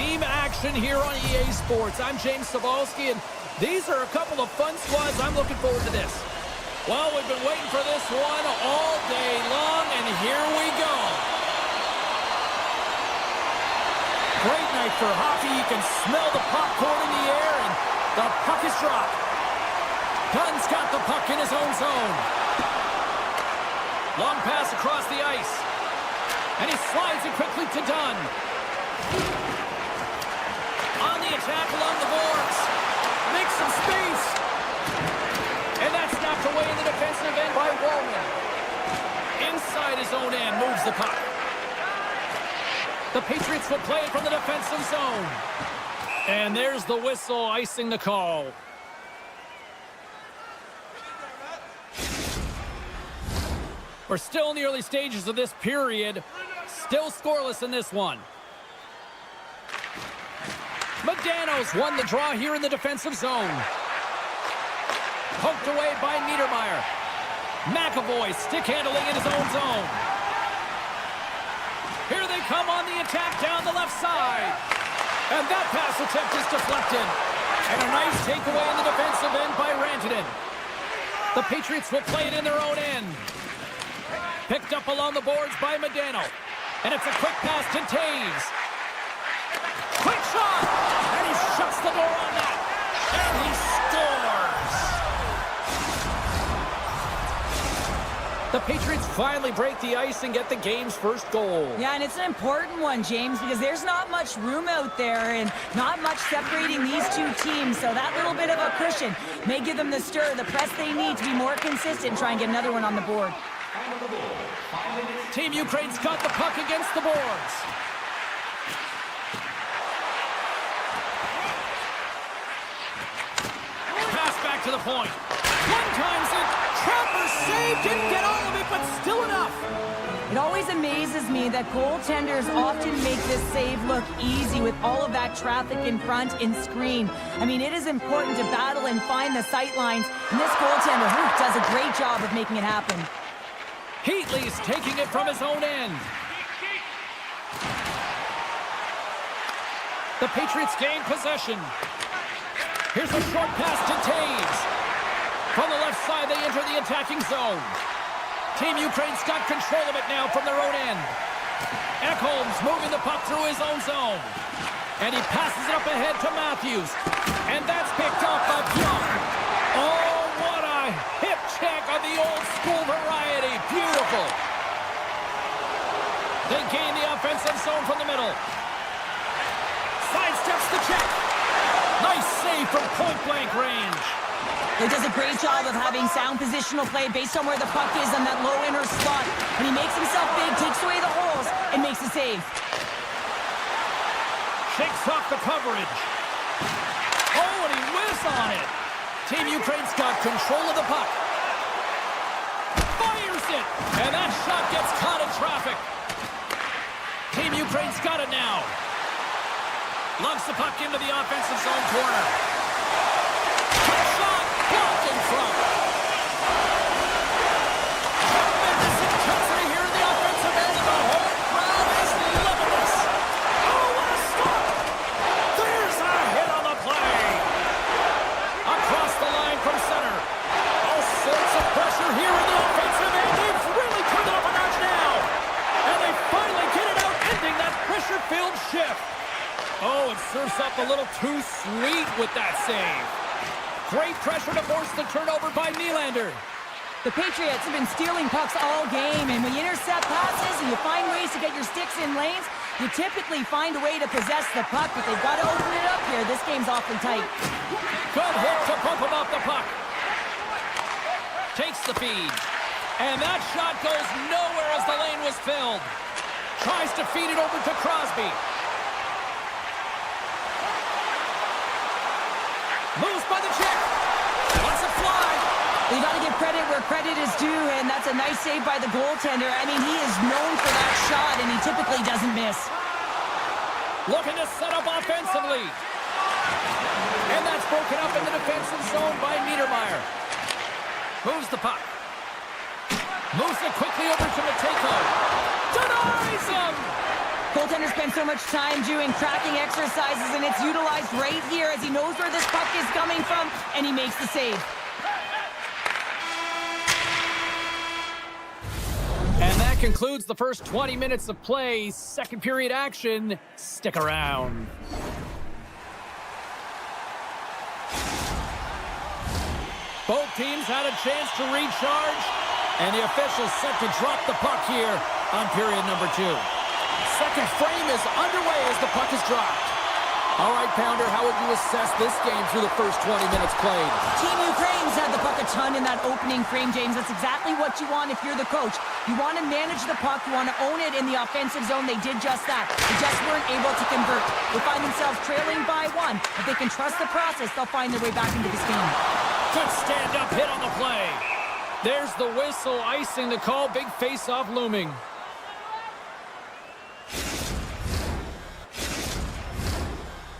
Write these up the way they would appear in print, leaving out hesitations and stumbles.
team action here on EA Sports. I'm James Cebulski, and these are a couple of fun squads. I'm looking forward to this. Well, we've been waiting for this one all day long, and here we go. Great night for hockey. You can smell the popcorn in the air, and the puck is dropped. Dunn's got the puck in his own zone. Long pass across the ice. And he slides it quickly to Dunn. On the attack along the boards. Makes some space. And that's knocked away in the defensive end by Wallman. Inside his own end moves the puck. The Patriots will play it from the defensive zone. And there's the whistle icing the call. We're still in the early stages of this period. Still scoreless in this one. Modano's won the draw here in the defensive zone. Poked away by Niedermeyer. McAvoy stick handling in his own zone. Here they come on the attack down the left side. And that pass attempt is deflected. And a nice takeaway in the defensive end by Rantanen. The Patriots will play it in their own end. Picked up along the boards by Modano. And it's a quick pass to Taves. Quick shot! And he shuts the door on that. And he scores! The Patriots finally break the ice and get the game's first goal. Yeah, and it's an important one, James, because there's not much room out there and not much separating these two teams. So that little bit of a cushion may give them the stir, the press they need to be more consistent and try and get another one on the board. Team Ukraine's got the puck against the boards. Pass back to the point. One times it. Trapper saved. Didn't get all of it, but still enough. It always amazes me that goaltenders often make this save look easy with all of that traffic in front and screen. I mean, it is important to battle and find the sight lines, and this goaltender does a great job of making it happen. Heatley's taking it from his own end. The Patriots gain possession. Here's a short pass to Taves. From the left side, they enter the attacking zone. Team Ukraine's got control of it now from their own end. Ekholm's moving the puck through his own zone. And he passes it up ahead to Matthews. And that's picked off by Pionk. Oh, what a hip check of the old school variety. Beautiful. They gain the offensive zone from the middle. Sidesteps the check. Nice save from point-blank range. He does a great job of having sound positional play based on where the puck is on that low inner slot. And he makes himself big, takes away the holes, and makes a save. Shakes off the coverage. Oh, and he whiffs on it. Team Ukraine's got control of the puck. Fires it. And that shot gets caught in traffic. Team Ukraine's got it now. Lugs the puck into the offensive zone corner. Quick shot. Blocked in front. Tremendous intensity here in the offensive end. The whole crowd is loving this. Oh, what a stop. There's a hit on the play. Across the line from center. All sorts of pressure here in the offensive end. They've really turned it up a notch now. And they finally get it out, ending that pressure-filled shift. Oh, it serves up a little too sweet with that save. Great pressure to force the turnover by Nylander. The Patriots have been stealing pucks all game, and when you intercept passes and you find ways to get your sticks in lanes, you typically find a way to possess the puck, but they've got to open it up here. This game's awfully tight. Good hit to bump him off the puck. Takes the feed. And that shot goes nowhere as the lane was filled. Tries to feed it over to Crosby. Moves by the check. Lets it fly. You got to give credit where credit is due, and that's a nice save by the goaltender. I mean, he is known for that shot, and he typically doesn't miss. Looking to set up offensively. And that's broken up in the defensive zone by Niedermeyer. Moves the puck. Moves it quickly over to Matejko. Denies him! Goaltender spends so much time doing tracking exercises, and it's utilized right here as he knows where this puck is coming from, and he makes the save. And that concludes the first 20 minutes of play. Second period action. Stick around. Both teams had a chance to recharge, and the officials set to drop the puck here on period number 2. Second frame is underway as the puck is dropped. All right, Pounder, how would you assess this game through the first 20 minutes played? Team Ukraine's had the puck a ton in that opening frame, James. That's exactly what you want if you're the coach. You want to manage the puck. You want to own it in the offensive zone. They did just that. They just weren't able to convert. They find themselves trailing by 1. If they can trust the process, they'll find their way back into this game. Good stand-up hit on the play. There's the whistle, icing the call. Big face-off looming.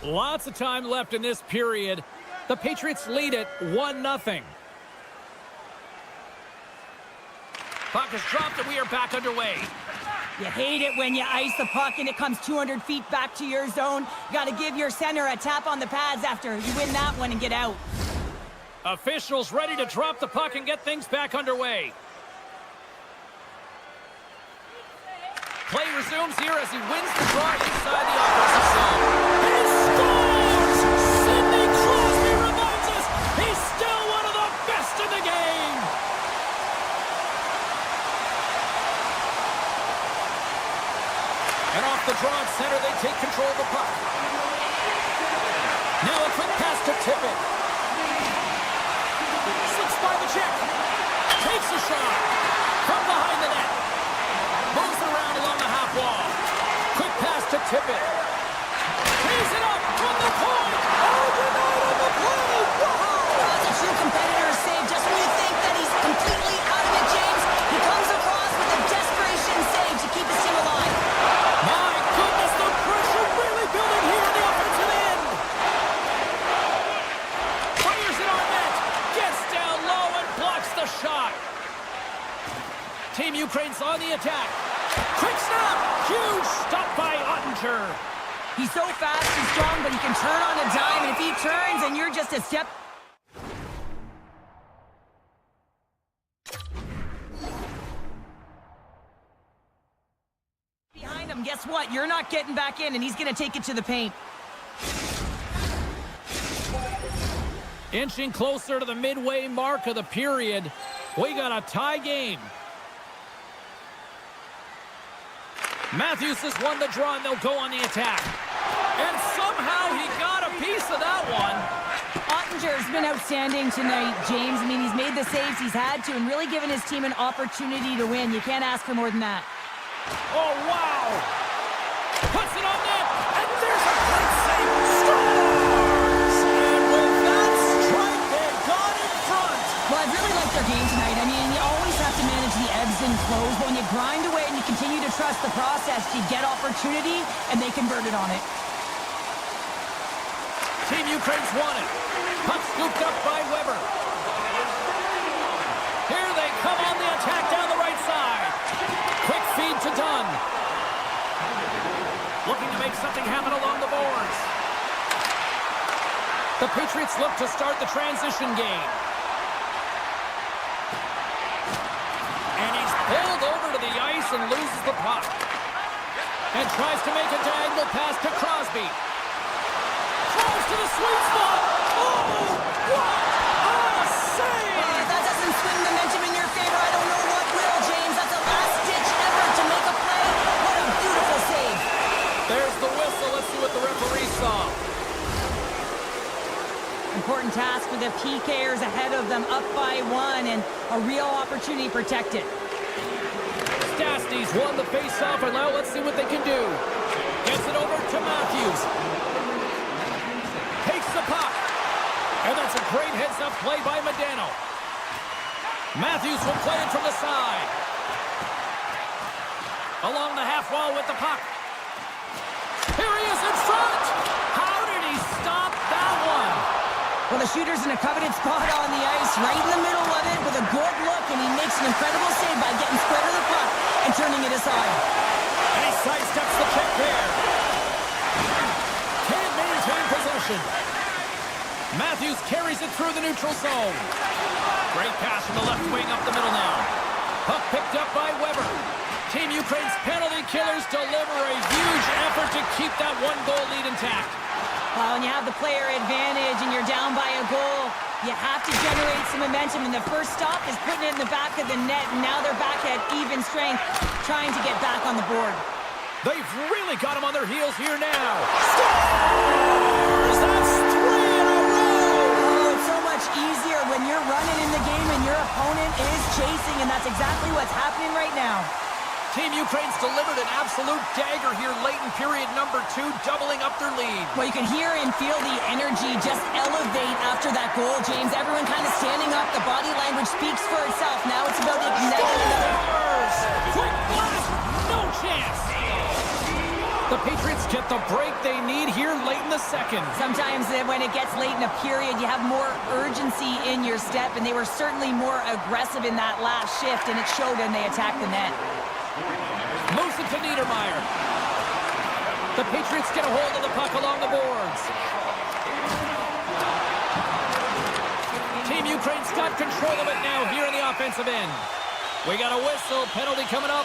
Lots of time left in this period. The Patriots lead it 1-0. Puck is dropped and we are back underway. You hate it when you ice the puck and it comes 200 feet back to your zone. You got to give your center a tap on the pads after you win that one and get out. Officials ready to drop the puck and get things back underway. Play resumes here as he wins the draw inside the offensive zone. He scores! Sidney Crosby reminds us he's still one of the best in the game. And off the draw at center, they take control of the puck. Now a quick pass to Tippett. Slips by the check. Takes a shot. From behind the net. Moves around along the half wall. Quick pass to Tippett. Tees it up from the point. Oh, denied on the play. Wow! That's a true competitor's save. Just when you think that he's completely out of it, James, he comes across with a desperation save to keep his team alive. My goodness, the pressure really building here in the offensive end. Fires it on net. Gets down low and blocks the shot. Team Ukraine's on the attack. Quick snap! Huge stop by Ottinger. He's so fast and strong, but he can turn on a dime, and if he turns and you're just a step... behind him, guess what? You're not getting back in, and he's going to take it to the paint. Inching closer to the midway mark of the period. We got a tie game. Matthews has won the draw, and they'll go on the attack. And somehow he got a piece of that one. Ottinger's been outstanding tonight, James. I mean, he's made the saves he's had to and really given his team an opportunity to win. You can't ask for more than that. Oh, wow. Puts it on net, and there's a great save. Scores! And with that strike, they got in front. Well, I really like their game tonight. I mean, you always have to manage the ebbs and flows, but when you grind away and you continue to trust the process, you get opportunity, and they converted on it. Team Ukraine's won it. Puck scooped up by Weber. Here they come on the attack down the right side. Quick feed to Dunn. Looking to make something happen along the boards. The Patriots look to start the transition game. And he's pulled over to the ice and loses the puck. And tries to make a diagonal pass to Crosby. Close to the sweet spot. Oh, what a save! That doesn't swing momentum in your favor. I don't know what will, James. That's a last-ditch effort to make a play. What a beautiful save. There's the whistle. Let's see what the referee saw. Important task for the PKers ahead of them, up by 1, and a real opportunity protected. Stastny's won the face-off, and now let's see what they can do. Gets it over to Matthews. Takes the puck. And that's a great heads-up play by Modano. Matthews will play it from the side. Along the half wall with the puck. Here he is in front. How did he stop that one? Well, the shooter's in a coveted spot on the ice, right in the middle of it with a good look, and he makes an incredible save by getting square to the puck. and turning it aside. And he sidesteps the check there. Can't maintain possession. Matthews carries it through the neutral zone. Great pass from the left wing up the middle now. Puck picked up by Weber. Team Ukraine's penalty killers deliver a huge effort to keep that one-goal lead intact. Well, when you have the player advantage and you're down by a goal, you have to generate some momentum. And the first stop is putting it in the back of the net. And now they're back at even strength, trying to get back on the board. They've really got them on their heels here now. Scores! That's 3 in a row! Oh, it's so much easier when you're running in the game and your opponent is chasing. And that's exactly what's happening right now. Team Ukraine's delivered an absolute dagger here late in period number 2, doubling up their lead. Well, you can hear and feel the energy just elevate after that goal, James. Everyone kind of standing up. The body language speaks for itself. Now it's about igniting another. Quick blast! No chance! The Patriots get the break they need here late in the second. Sometimes when it gets late in a period, you have more urgency in your step, and they were certainly more aggressive in that last shift, and it showed when they attacked the net. Moves it to Niedermeyer. The Patriots get a hold of the puck along the boards. Team Ukraine's got control of it now here in the offensive end. We got a whistle. Penalty coming up.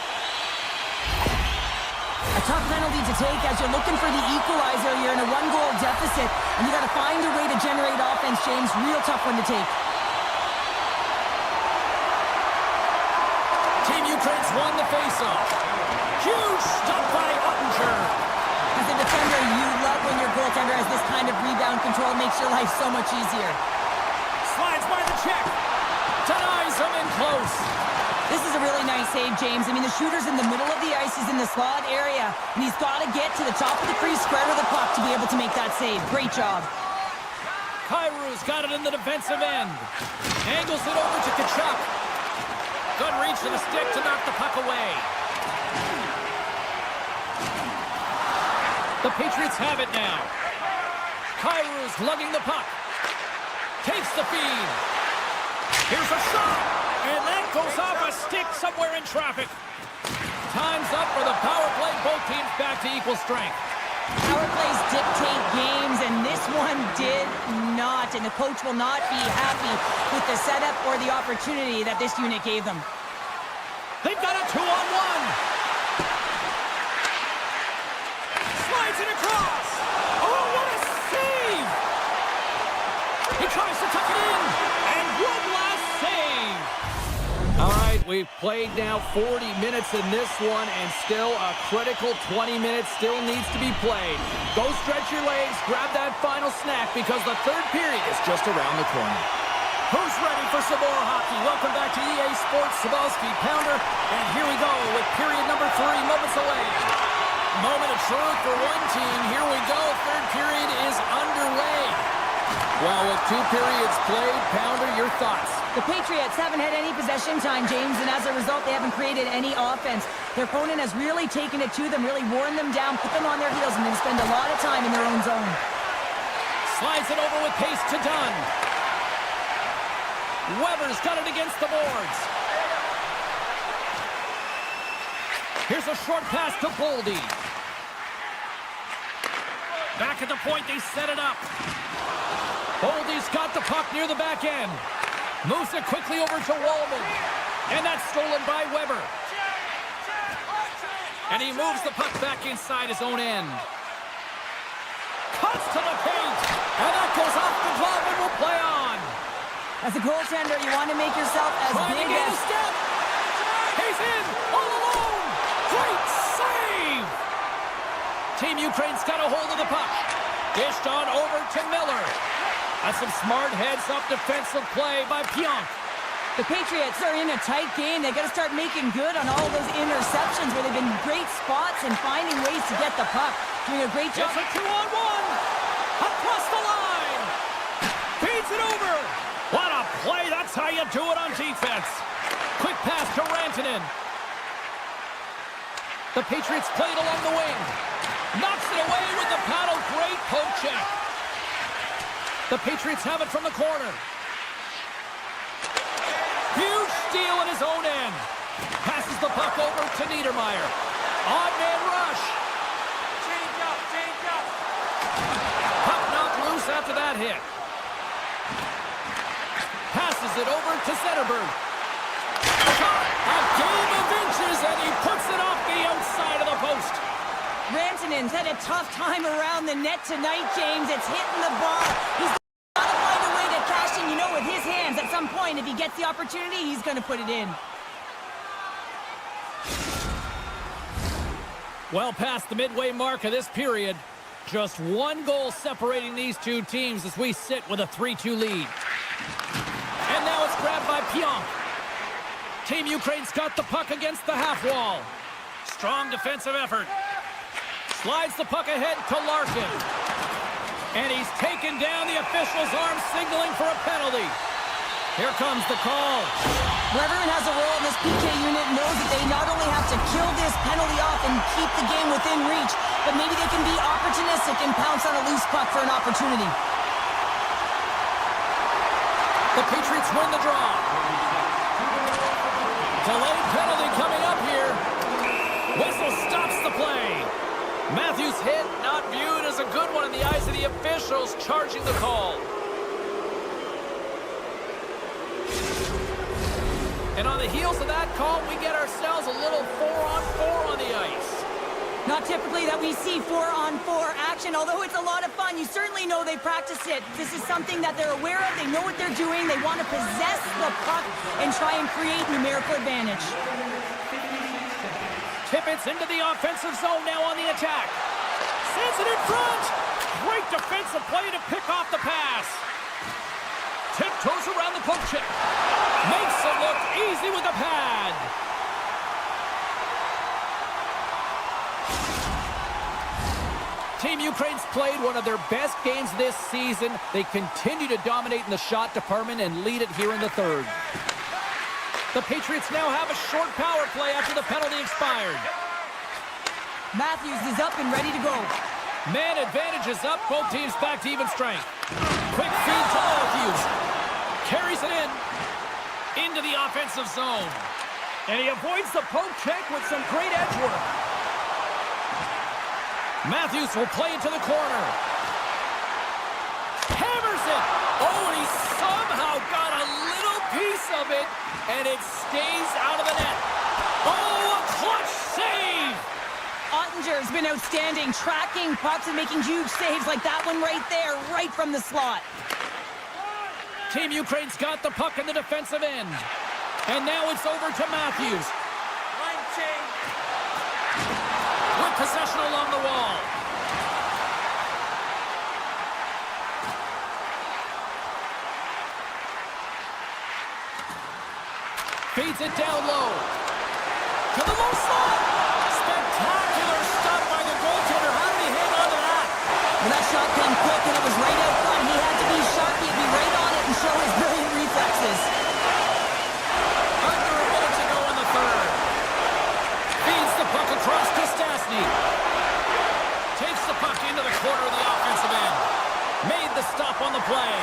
A tough penalty to take as you're looking for the equalizer. You're in a one-goal deficit, and you got to find a way to generate offense, James. Real tough one to take. Team Ukraine's won the faceoff. Huge stop by Ottinger. As a defender, you love when your goaltender has this kind of rebound control. It makes your life so much easier. Slides by the check. Denies him in close. This is a really nice save, James. I mean, the shooter's in the middle of the ice. He's in the slot area, and he's got to get to the top of the crease, square to the puck to be able to make that save. Great job. Kairu's got it in the defensive end. Angles it over to Tkachuk. Good reach to the stick to knock the puck away. The Patriots have it now. Kairu's lugging the puck. Takes the feed. Here's a shot. And that goes off a stick somewhere in traffic. Time's up for the power play. Both teams back to equal strength. Power plays dictate games, and this one did not. And the coach will not be happy with the setup or the opportunity that this unit gave them. They've got a 2-on-1. Slides it across. Oh, what a save! He tries to tuck it in. And one last save. All right, we've played now 40 minutes in this one, and still a critical 20 minutes still needs to be played. Go stretch your legs, grab that final snack, because the third period is just around the corner. Who's ready for some more hockey? Welcome back to EA Sports Sabalski Pounder, and here we go with period number 3, moments away. Moment of truth for one team. Here we go. Third period is underway. Well, with 2 periods played, Pounder, your thoughts? The Patriots haven't had any possession time, James, and as a result, they haven't created any offense. Their opponent has really taken it to them, really worn them down, put them on their heels, and they spend a lot of time in their own zone. Slides it over with pace to Dunn. Weber's got it against the boards. Here's a short pass to Boldy. Back at the point, they set it up. Boldy's got the puck near the back end. Moves it quickly over to Wallman. And that's stolen by Weber. And he moves the puck back inside his own end. Cuts to the paint. And that goes off the glove and will play on. As a goaltender, you want to make yourself as big as... Step. He's in all alone. Great save. Team Ukraine's got a hold of the puck. Dished on over to Miller. That's some smart heads-up defensive play by Pionk. The Patriots are in a tight game. They got to start making good on all those interceptions where they've been great spots and finding ways to get the puck. Doing a great job. It's a 2-on-1. Across the line. Feeds it over. What a play. That's how you do it on defense. Quick pass to Rantanen. The Patriots played along the wing. Knocks it away with the paddle. Great poke check. The Patriots have it from the corner. Huge steal in his own end. Passes the puck over to Niedermeyer. Odd man rush. Change up, change up. Puck knocked loose after that hit. Passes it over to Zetterberg. Shot! A game of inches, and he puts it off the outside of the post. Rantanen's had a tough time around the net tonight, James. It's hitting the bar. He's got to find a way to cash in, with his hands. At some point, if he gets the opportunity, he's going to put it in. Well past the midway mark of this period. Just one goal separating these two teams as we sit with a 3-2 lead. And now it's grabbed by Pionk. Team Ukraine's got the puck against the half wall. Strong defensive effort. Slides the puck ahead to Larkin. And he's taken down, the official's arm signaling for a penalty. Here comes the call. Well, everyone has a role in this PK unit, knows that they not only have to kill this penalty off and keep the game within reach, but maybe they can be opportunistic and pounce on a loose puck for an opportunity. The Patriots win the draw. Delayed penalty coming up here. Whistle stops the play. Matthews' hit not viewed as a good one in the eyes of the officials, charging the call. And on the heels of that call, we get ourselves a little 4-on-4 on the ice. Not typically that we see 4-on-4 action, although it's a lot of fun. You certainly know they practice it. This is something that they're aware of. They know what they're doing. They want to possess the puck and try and create numerical advantage. Tippett's into the offensive zone now on the attack. Sends it in front. Great defensive play to pick off the pass. Tiptoes around the poke check. Makes it look easy with the pad. Team Ukraine's played one of their best games this season. They continue to dominate in the shot department and lead it here in the third. The Patriots now have a short power play after the penalty expired. Matthews is up and ready to go. Man advantage is up. Both teams back to even strength. Quick feed to Matthews. Carries it in. Into the offensive zone. And he avoids the poke check with some great edge work. Matthews will play into the corner. Hammers it. Oh, and he somehow got a little piece of it, and it stays out of the net. Oh, a clutch save. Ottinger's been outstanding, tracking pucks and making huge saves like that one right there, right from the slot. Team Ukraine's got the puck in the defensive end. And now it's over to Matthews. Line change. With possession along the wall. Feeds it down low. To the low slot. Spectacular stop by the goaltender. How did he hang on to that? Well, that shot came quick and it was right out front. He had to be sharp. He'd be right on it and show his brilliant reflexes. Under a minute to go in the third. Feeds the puck across to Stastny. Takes the puck into the corner of the offensive end. Made the stop on the play.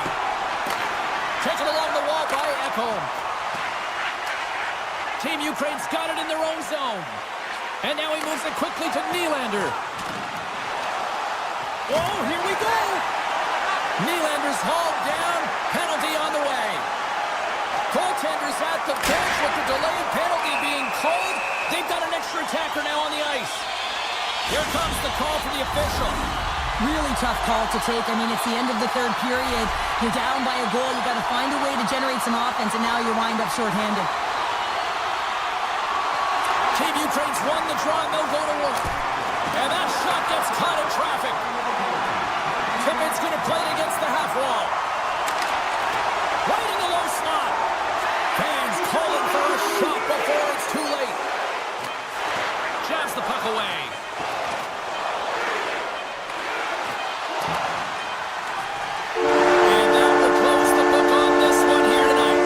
Taken along the wall by Ekholm. Team Ukraine's got it in their own zone. And now he moves it quickly to Nylander. Oh, here we go. Nylander's hauled down. Penalty on the way. Goaltenders at the bench with the delayed penalty being called. They've got an extra attacker now on the ice. Here comes the call for the official. Really tough call to take. I mean, it's the end of the third period. You're down by a goal. You've got to find a way to generate some offense, and now you're wind up shorthanded. Team Ukraine's won the draw, and they'll go to work. And that shot gets caught in traffic. Tippett's going to play it against the half wall. Right in the low slot. Fans calling for a shot before it's too late. Jabs the puck away. And that will close the book on this one here tonight.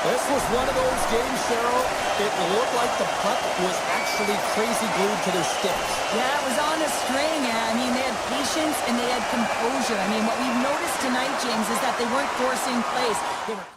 This was one of those games, Cheryl. It looked like the puck was actually crazy glued to their sticks. Yeah, it was on a string. I mean, they had patience and they had composure. I mean, what we've noticed tonight, James, is that they weren't forcing plays. They were...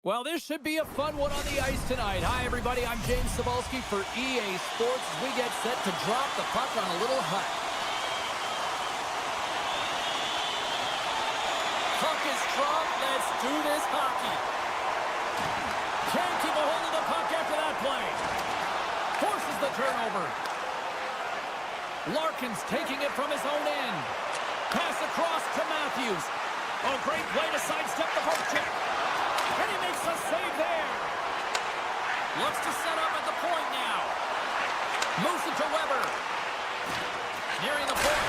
Well, this should be a fun one on the ice tonight. Hi, everybody. I'm James Cebulski for EA Sports as we get set to drop the puck on a little hut. Puck is dropped. Let's do this hockey. Can't keep a hold of the puck after that play. Forces the turnover. Larkin's taking it from his own end. Pass across to Matthews. Oh, great play to sidestep the poke check. And he makes a save there. Looks to set up at the point now. Moves it to Weber. Nearing the point.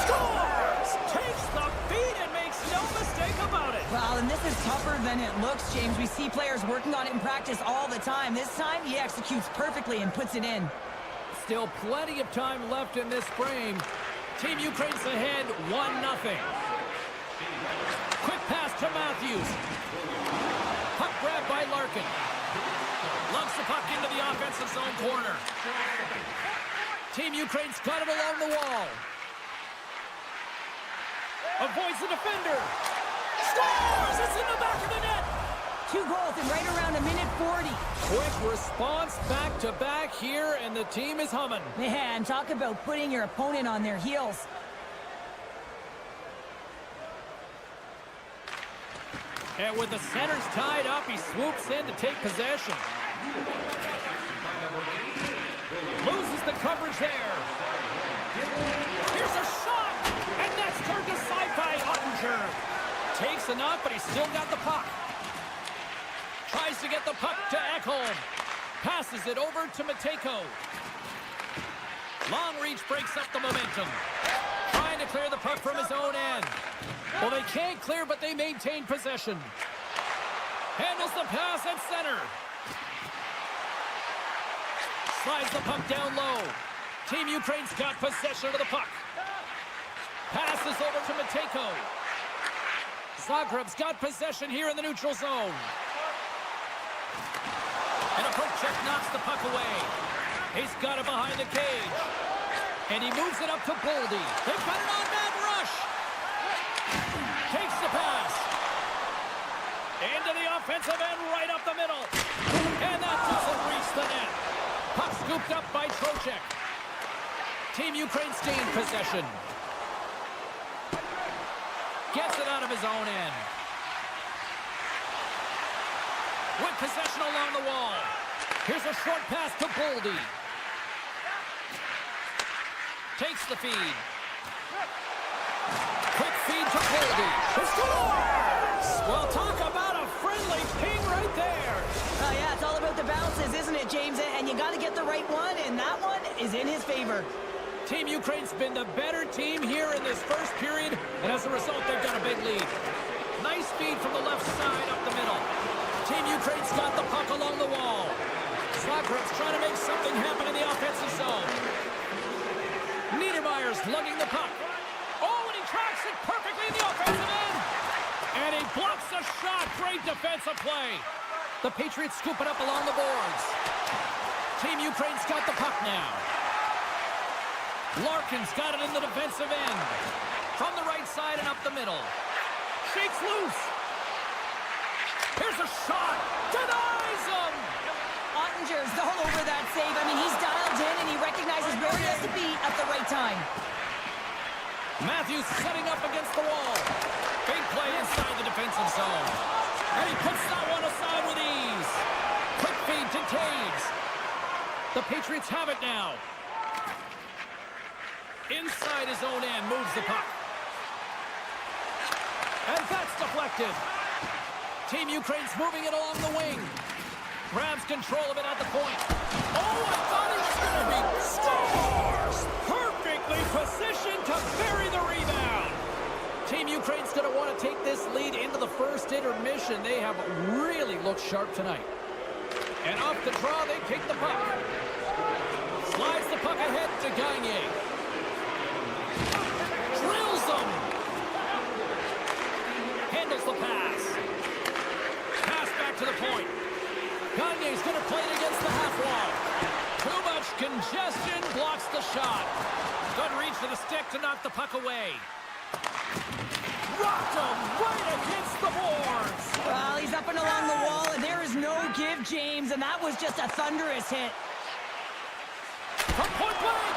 Scores! Takes the feed and makes no mistake about it. Well, and this is tougher than it looks, James. We see players working on it in practice all the time. This time, he executes perfectly and puts it in. Still plenty of time left in this frame. Team Ukraine's ahead 1-0. Quick pass to Matthews. Puck grab by Larkin. Loves the puck into the offensive zone corner. Team Ukraine's got it along the wall. Avoids the defender. Scores! It's in the back of the net. 2 goals in right around a minute 40. Quick response back-to-back here, and the team is humming. Man, talk about putting your opponent on their heels. And with the centers tied up, he swoops in to take possession. Loses the coverage there. Here's a shot, and that's turned aside by Ottinger. Takes enough, but he's still got the puck. Tries to get the puck to Ekholm. Passes it over to Matejko. Long reach breaks up the momentum. Trying to clear the puck from his own end. Well, they can't clear, but they maintain possession. Handles the pass at center. Slides the puck down low. Team Ukraine's got possession of the puck. Passes over to Matejko. Zagreb's got possession here in the neutral zone. And a poke check knocks the puck away. He's got it behind the cage. And he moves it up to Boldy. They've got it on man rush. Takes the pass. Into the offensive end, right up the middle. And that doesn't reach the net. Puck scooped up by Trocheck. Team Ukraine staying possession. Gets it out of his own end. With possession along the wall. Here's a short pass to Boldy. Takes the feed. Quick feed to Boldy. He scores! Well, talk about a friendly ping right there. Oh, yeah, it's all about the bounces, isn't it, James? And you got to get the right one, and that one is in his favor. Team Ukraine's been the better team here in this first period, and as a result, they've got a big lead. Nice feed from the left side up the middle. Team Ukraine's got the puck along the wall. Zagreb's trying to make something happen in the offensive zone. Niedermayer's lugging the puck. Oh, and he tracks it perfectly in the offensive end. And he blocks the shot. Great defensive play. The Patriots scoop it up along the boards. Team Ukraine's got the puck now. Larkin's got it in the defensive end. From the right side and up the middle. Shakes loose. Here's a shot. Denies him. Ottinger's all over that save. I mean, he's dialed in and he recognizes where he has to be at the right time. Matthews setting up against the wall. Big play inside the defensive zone. And he puts that one aside with ease. Quick feed to Taves. The Patriots have it now. Inside his own end, moves the puck. And that's deflected. Team Ukraine's moving it along the wing. Grabs control of it at the point. Oh, I thought he was going to be... Scores! Perfectly positioned to bury the rebound. Team Ukraine's going to want to take this lead into the first intermission. They have really looked sharp tonight. And off the draw, they kick the puck. Slides the puck ahead to Gagne. Drills them. Handles the pass. Pass back to the point. Gagne's going to play it against the half wall. Too much congestion, blocks the shot. Good reach to the stick to knock the puck away. Rocked him right against the boards. Well, he's up and along the wall, and there is no give, James, and that was just a thunderous hit. From point blank,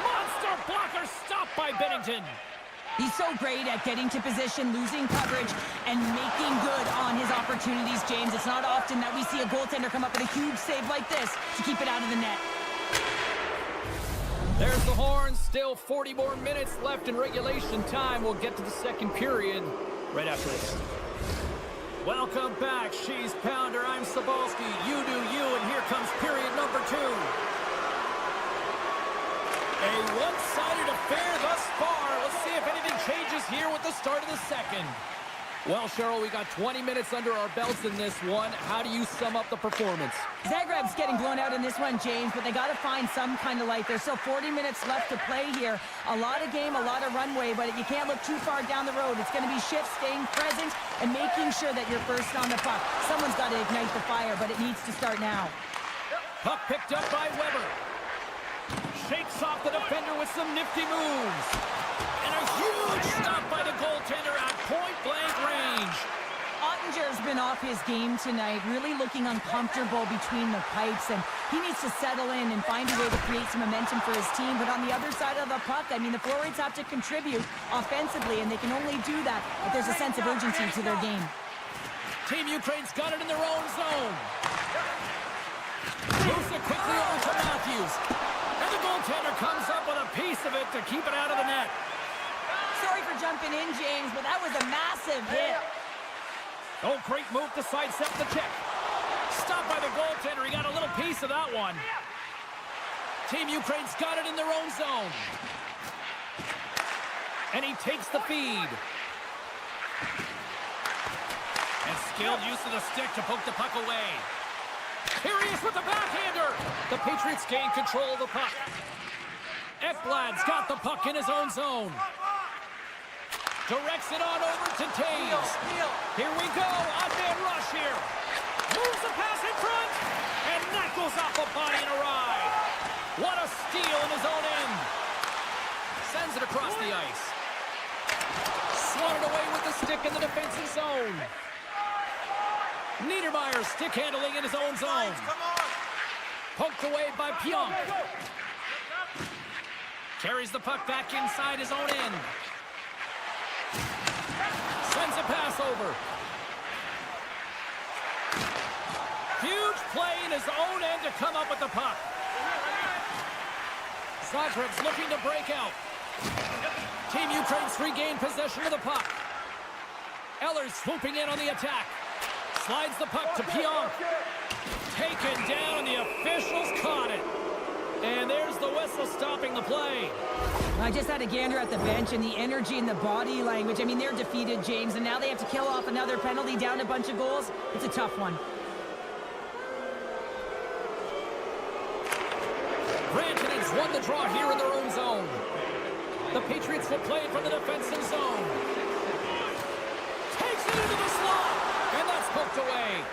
monster blocker stopped by Bennington. He's so great at getting to position, losing coverage, and making good on his opportunities, James. It's not often that we see a goaltender come up with a huge save like this to keep it out of the net. There's the horn. Still 40 more minutes left in regulation time. We'll get to the second period right after this. Welcome back, She's Pounder. I'm Sabalski. You do you, and here comes period number 2. A one-sided affair thus far. Let's see if anything changes here with the start of the second. Well, Cheryl, we got 20 minutes under our belts in this one. How do you sum up the performance? Zagreb's getting blown out in this one, James, but they got to find some kind of life. There's still 40 minutes left to play here. A lot of game, a lot of runway, but you can't look too far down the road. It's going to be shifts, staying present, and making sure that you're first on the puck. Someone's got to ignite the fire, but it needs to start now. Puck picked up by Weber. Shakes off the defender with some nifty moves. And a huge stop by the goaltender at point-blank range. Ottinger's been off his game tonight, really looking uncomfortable between the pipes, and he needs to settle in and find a way to create some momentum for his team. But on the other side of the puck, I mean, the forwards have to contribute offensively, and they can only do that if there's a sense of urgency to their game. Team Ukraine's got it in their own zone. Moves it quickly over to Matthews. And the goaltender comes up with a piece of it to keep it out of the net. Sorry for jumping in, James, but that was a massive hit. Oh, great move to sidestep the check. Stopped by the goaltender. He got a little piece of that one. Team Ukraine's got it in their own zone. And he takes the feed. And skilled use of the stick to poke the puck away. Here he is with the backhander. The Patriots gain control of the puck. Ekblad's got the puck in his own zone. Directs it on over to Taves. Here we go. Odd-man rush here. Moves the pass in front. And that goes off the body in a ride. What a steal in his own end. Sends it across the ice. Swatted away with the stick in the defensive zone. Niedermeyer stick handling in his own zone. Poked away by Pionk. Carries the puck back inside his own end. Sends a pass over. Huge play in his own end to come up with the puck. Zagreb's looking to break out. Team Ukraine's regained possession of the puck. Eller's swooping in on the attack. Slides the puck to Pionk. Taken down, and the officials caught it. And there's the whistle stopping the play. I just had a gander at the bench, and the energy and the body language. I mean, they're defeated, James, and now they have to kill off another penalty, down a bunch of goals. It's a tough one. Rantanen's won the draw here in their own zone. The Patriots will play it from the defensive zone. Takes it into the slot, and that's poked away.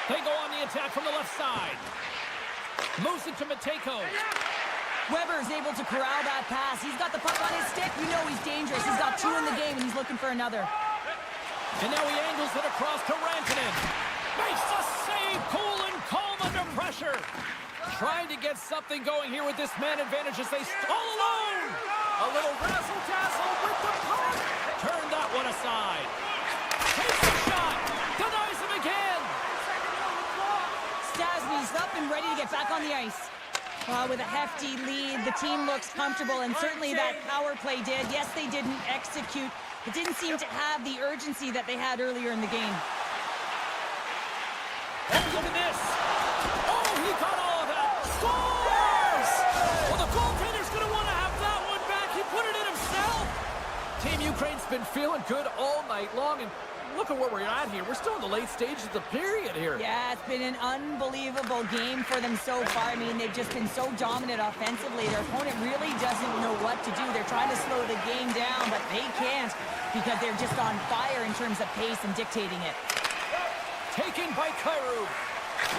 They go on the attack from the left side. Moves it to Matejko. Weber is able to corral that pass. He's got the puck on his stick. You know he's dangerous. He's got 2 in the game, and he's looking for another. And now he angles it across to Rantanen. Makes the save, cool and calm under pressure. Trying to get something going here with this man advantage as they all alone. A little razzle-dazzle with the puck. Turn that one aside. Takes the shot. Denies him again. Stasny's up and ready to get back on the ice. With a hefty lead, the team looks comfortable, and certainly that power play did. Yes, they didn't execute. It didn't seem to have the urgency that they had earlier in the game. Oh, look at this. Oh, he got all of that. Scores! Well, the goaltender's going to want to have that one back. He put it in himself. Team Ukraine's been feeling good all night long, and look at where we're at here. We're still in the late stages of the period here. Yeah, it's been an unbelievable game for them so far. I mean, they've just been so dominant offensively. Their opponent really doesn't know what to do. They're trying to slow the game down, but they can't because they're just on fire in terms of pace and dictating it. Taken by Kyrou.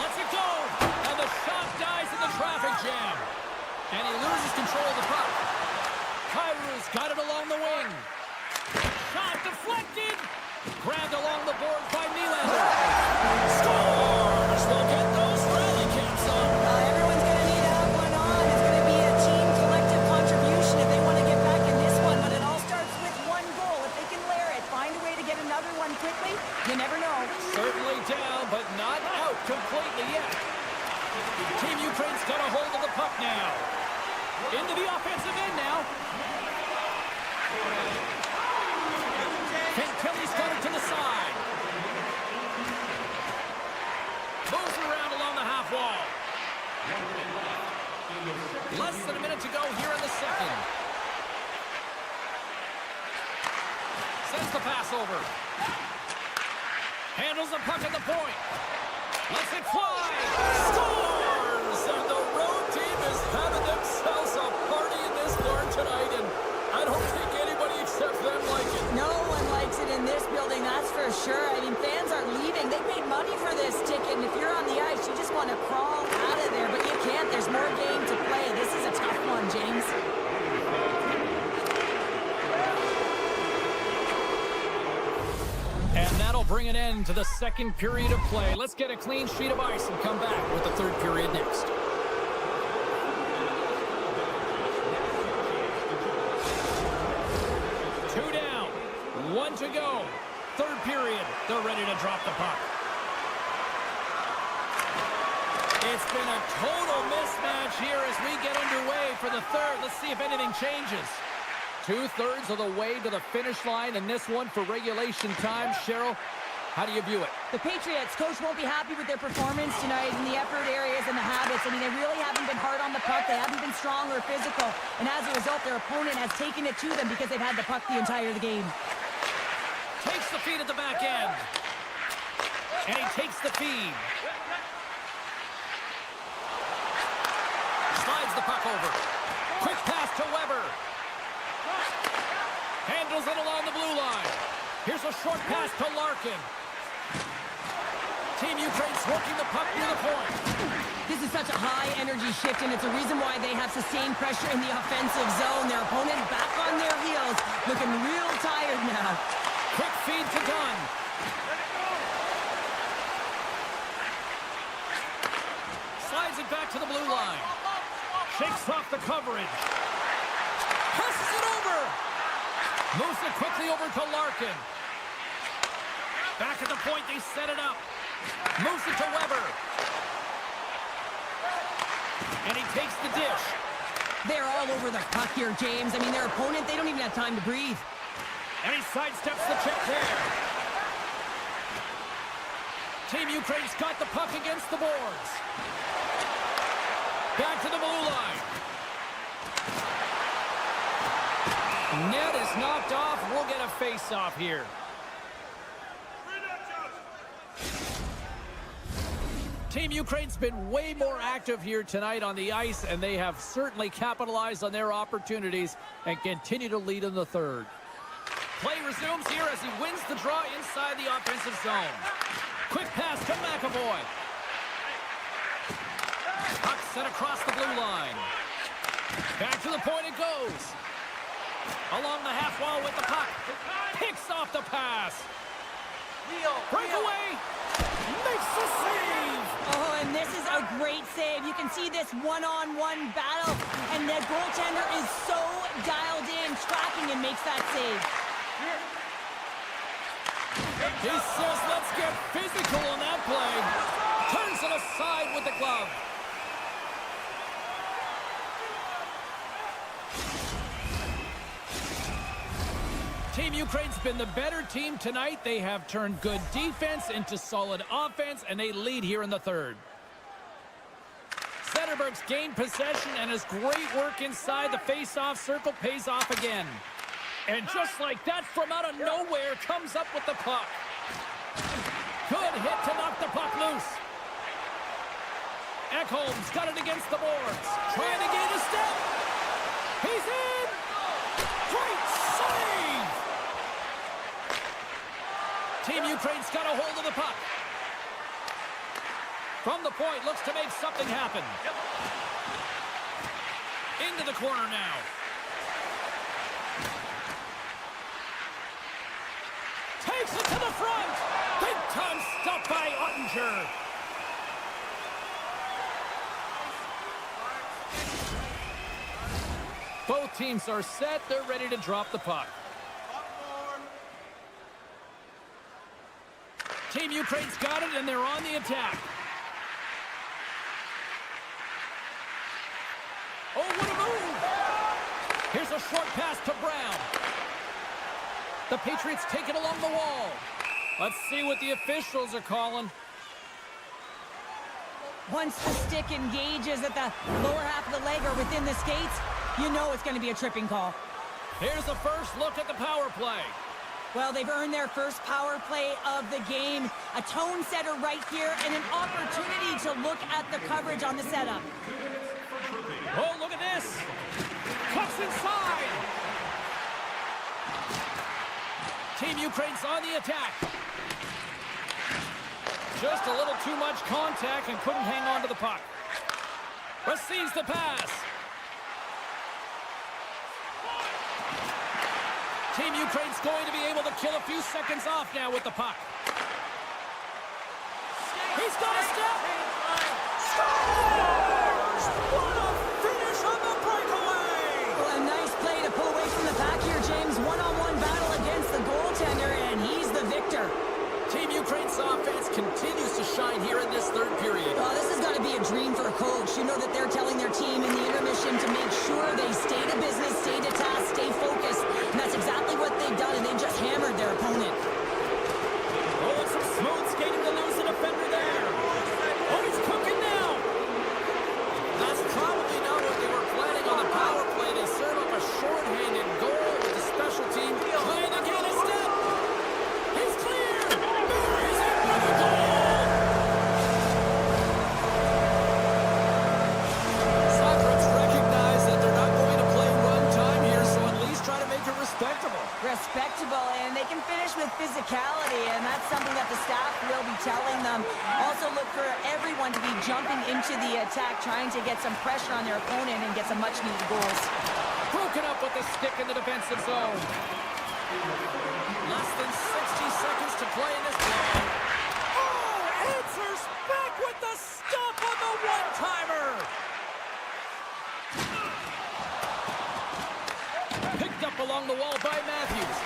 Lets it go. And the shot dies in the traffic jam. And he loses control of the puck. Kyrou's got it along the wing. shot deflected. Grabbed along the boards by Nylander. Scores! They'll get those rally caps on. Everyone's going to need to have one on. It's going to be a team collective contribution if they want to get back in this one. But it all starts with one goal. If they can layer it, find a way to get another one quickly, you never know. Certainly down, but not out completely yet. Team Ukraine's got a hold of the puck now. Into the offensive end now. Kelly's got it to the side. Moves around along the half wall. Less than a minute to go here in the second. Sends the pass over. Handles the puck at the point. Lets it fly. Scores! And the road team is having themselves a party in this barn tonight, and I don't think anybody except them like it. No one likes it in this building, that's for sure. I mean, fans are leaving. They paid money for this ticket, and if you're on the ice, you just want to crawl out of there, but you can't. There's more game to play. This is a tough one, James. And that'll bring an end to the second period of play. Let's get a clean sheet of ice and come back with the third period next. Two down, one to go. Third period, they're ready to drop the puck. It's been a total mismatch here as we get underway for the third. Let's see if anything changes. 2/3 of the way to the finish line, and this one for regulation time. Cheryl, how do you view it? The Patriots coach won't be happy with their performance tonight in the effort areas and the habits. I mean, they really haven't been hard on the puck. They haven't been strong or physical. And as a result, their opponent has taken it to them because they've had the puck the entire game. Takes the feed at the back end. And he takes the feed. Slides the puck over. Quick pass to Weber. Handles it along the blue line. Here's a short pass to Larkin. Team Ukraine's working the puck near the point. This is such a high-energy shift, and it's a reason why they have sustained pressure in the offensive zone. Their opponent back on their heels, looking real tired now. Quick feed to Dunn. Slides it back to the blue line. Shakes off the coverage. Passes it over. Moves it quickly over to Larkin. Back at the point, they set it up. Moves it to Weber. And he takes the dish. They're all over the puck here, James. I mean, their opponent, they don't even have time to breathe. And he sidesteps the check there. Team Ukraine's got the puck against the boards. Back to the blue line. Net is knocked off. We'll get a face-off here. Team Ukraine's been way more active here tonight on the ice, and they have certainly capitalized on their opportunities and continue to lead in the third. Play resumes here as he wins the draw inside the offensive zone. Quick pass to McAvoy. Puck set across the blue line. Back to the point it goes. Along the half wall with the puck. Picks off the pass. Breakaway. Makes the save. Oh, and this is a great save. You can see this one-on-one battle, and the goaltender is so dialed in, tracking, and makes that save. He says, let's get physical on that play. Turns it aside with the glove. Team Ukraine's been the better team tonight. They have turned good defense into solid offense, and they lead here in the third. Zetterberg's gained possession, and his great work inside the face-off circle pays off again. And just like that, from out of nowhere, comes up with the puck. Good hit to knock the puck loose. Ekholm's got it against the boards. Trying to gain a step. He's in! Great save! Team Ukraine's got a hold of the puck. From the point, looks to make something happen. Into the corner now. Takes it to the front. Big time stop by Ottinger. Both teams are set. They're ready to drop the puck. Team Ukraine's got it, and they're on the attack. Oh, what a move! Here's a short pass to Brown. The Patriots take it along the wall. Let's see what the officials are calling. Once the stick engages at the lower half of the leg or within the skates, you know it's going to be a tripping call. Here's the first look at the power play. Well, they've earned their first power play of the game. A tone setter right here and an opportunity to look at the coverage on the setup. Oh, look at this. Cuts inside. Team Ukraine's on the attack. Just a little too much contact and couldn't hang on to the puck. Receives the pass. Team Ukraine's going to be able to kill a few seconds off now with the puck. He's got a step. Scores! What a finish on the breakaway! Well, a nice play to pull away from the pack here, James. One-on-one battle against the goaltender, and he's the victor. Team Ukraine's offense continues to shine here in this third period. Well, this has got to be a dream for a coach. You know that they're telling their team in the intermission to make sure they stay to business, stay to task, stay focused. And that's exactly what they've done, and they've just hammered their opponent. Oh, and some smooth skating to lose a defender there. Oh, he's cooking now. That's probably not what they were planning on the power play. They serve up a shorthanded goal with the special team trying to get a step. He's clear. Buries it with a goal. Socrates recognize that they're not going to play run time here, so at least try to make it respectable. Respectable, and they can finish with physicality, and that's something that the staff will be telling them. Also look for everyone to be jumping into the attack, trying to get some pressure on their opponent and get some much-needed goals. Broken up with the stick in the defensive zone. Less than 60 seconds to play in this game. Oh, answers back with the stop on the one-timer. Picked up along the wall by Matthews.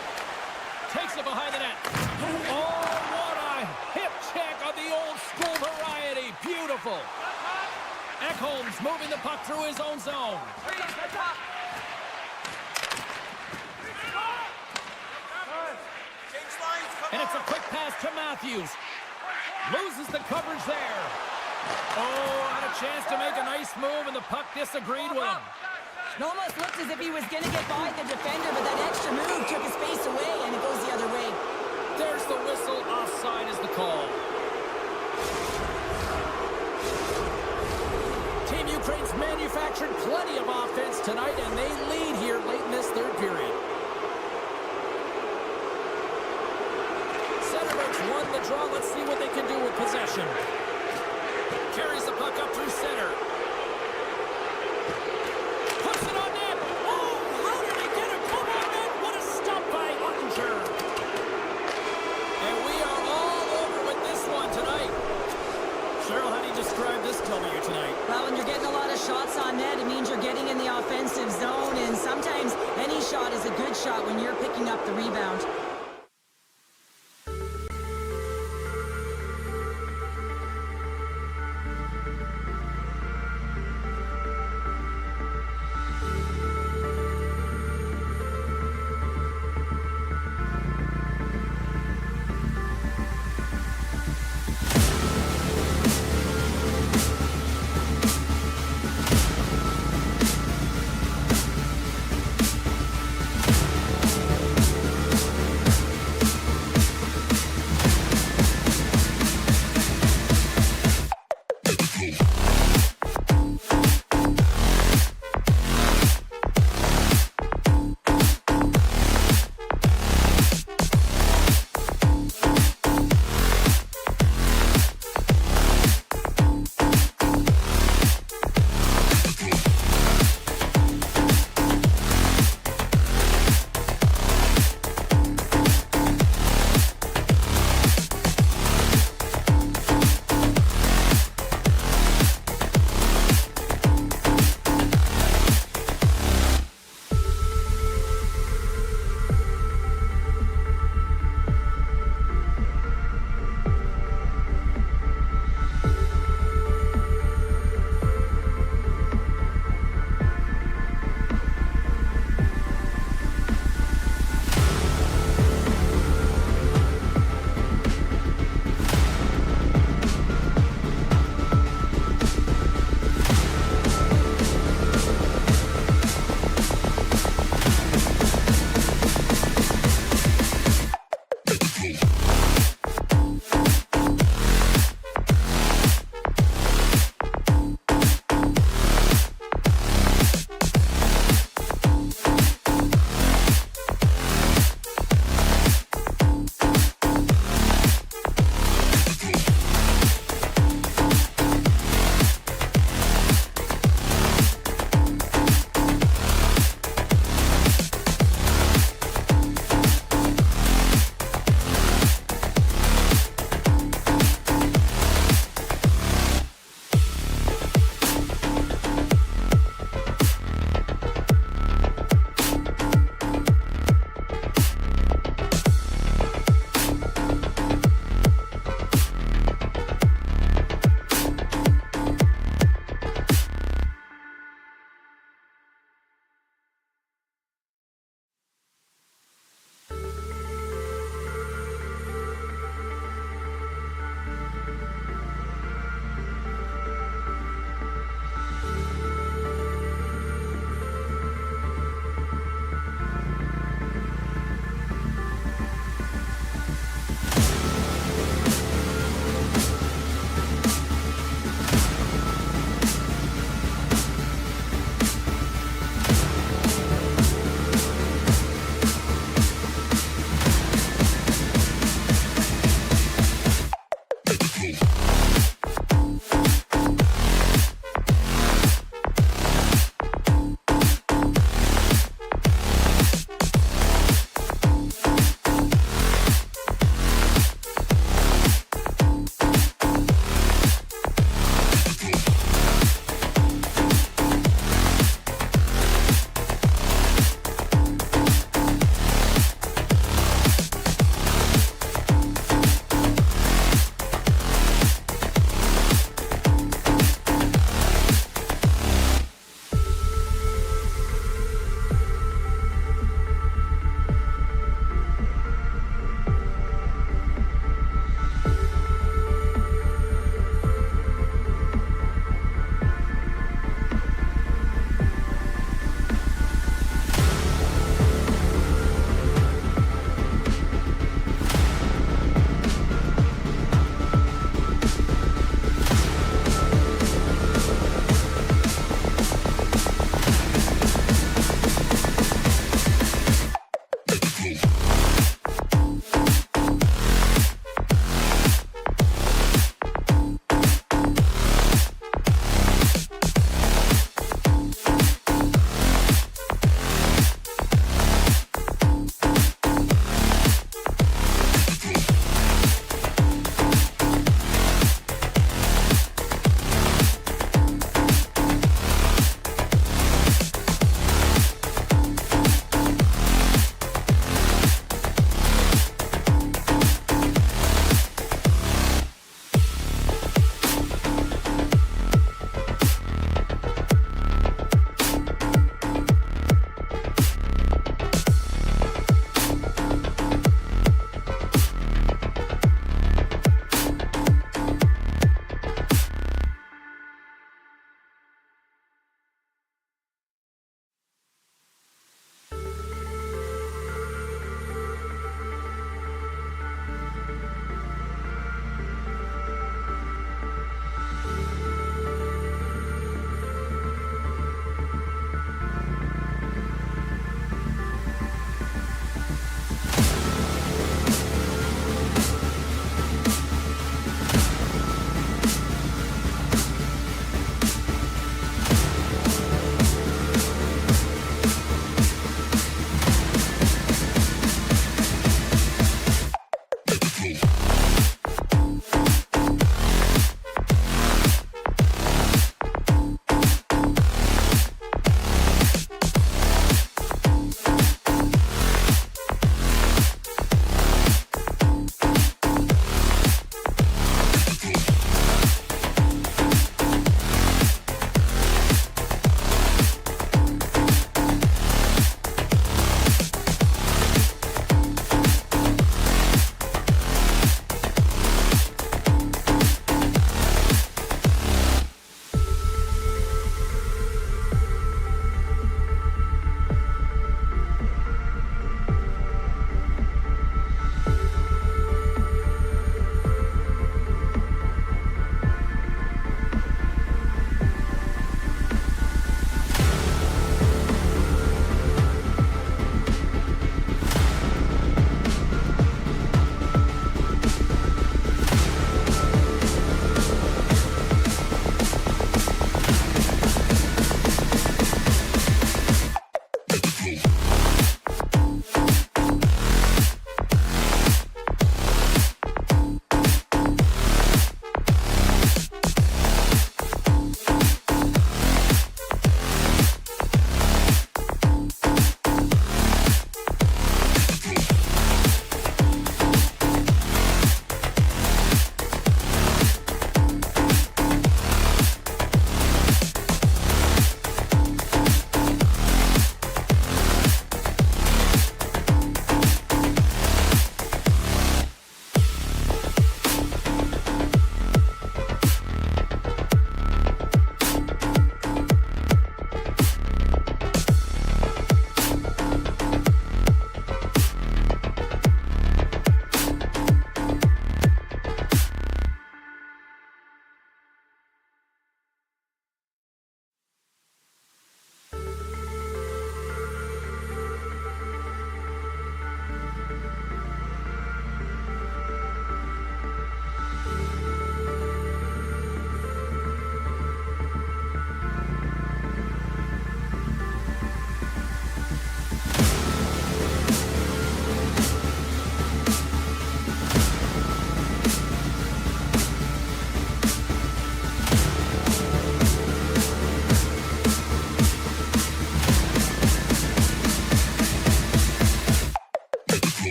Takes it behind the net. Oh, what a hip check on the old school variety. Beautiful. Ekholm's moving the puck through his own zone. And it's a quick pass to Matthews. Loses the coverage there. Oh, had a chance to make a nice move, and the puck disagreed with him. It almost looked as if he was going to get by the defender, but that extra move took his face away, and it goes the other way. There's the whistle. Offside is the call. Team Ukraine's manufactured plenty of offense tonight, and they lead here late in this third period. Centerbacks won the draw. Let's see what they can do with possession. Carries the puck up through center. Puts it on net. Oh, how did he get it? Come on, net. What a stop by Ottinger. And we are all over with this one tonight. Cheryl, how do you describe this W tonight? Well, when you're getting a lot of shots on net, it means you're getting in the offensive zone, and sometimes any shot is a good shot when you're picking up the rebound.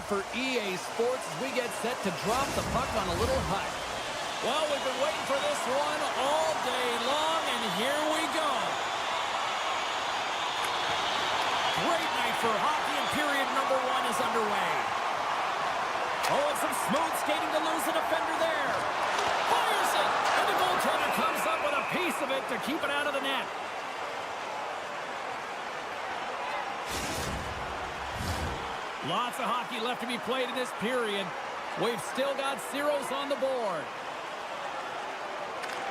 for EA Sports as we get set to drop the puck on a little hut. Well, we've been waiting for this one all day long, and here we go. Great night for hockey, and period number one is underway. Oh, and some smooth skating to lose the defender there. Fires it, and the goaltender comes up with a piece of it to keep it out of the net. Lots of hockey left to be played in this period. We've still got zeros on the board.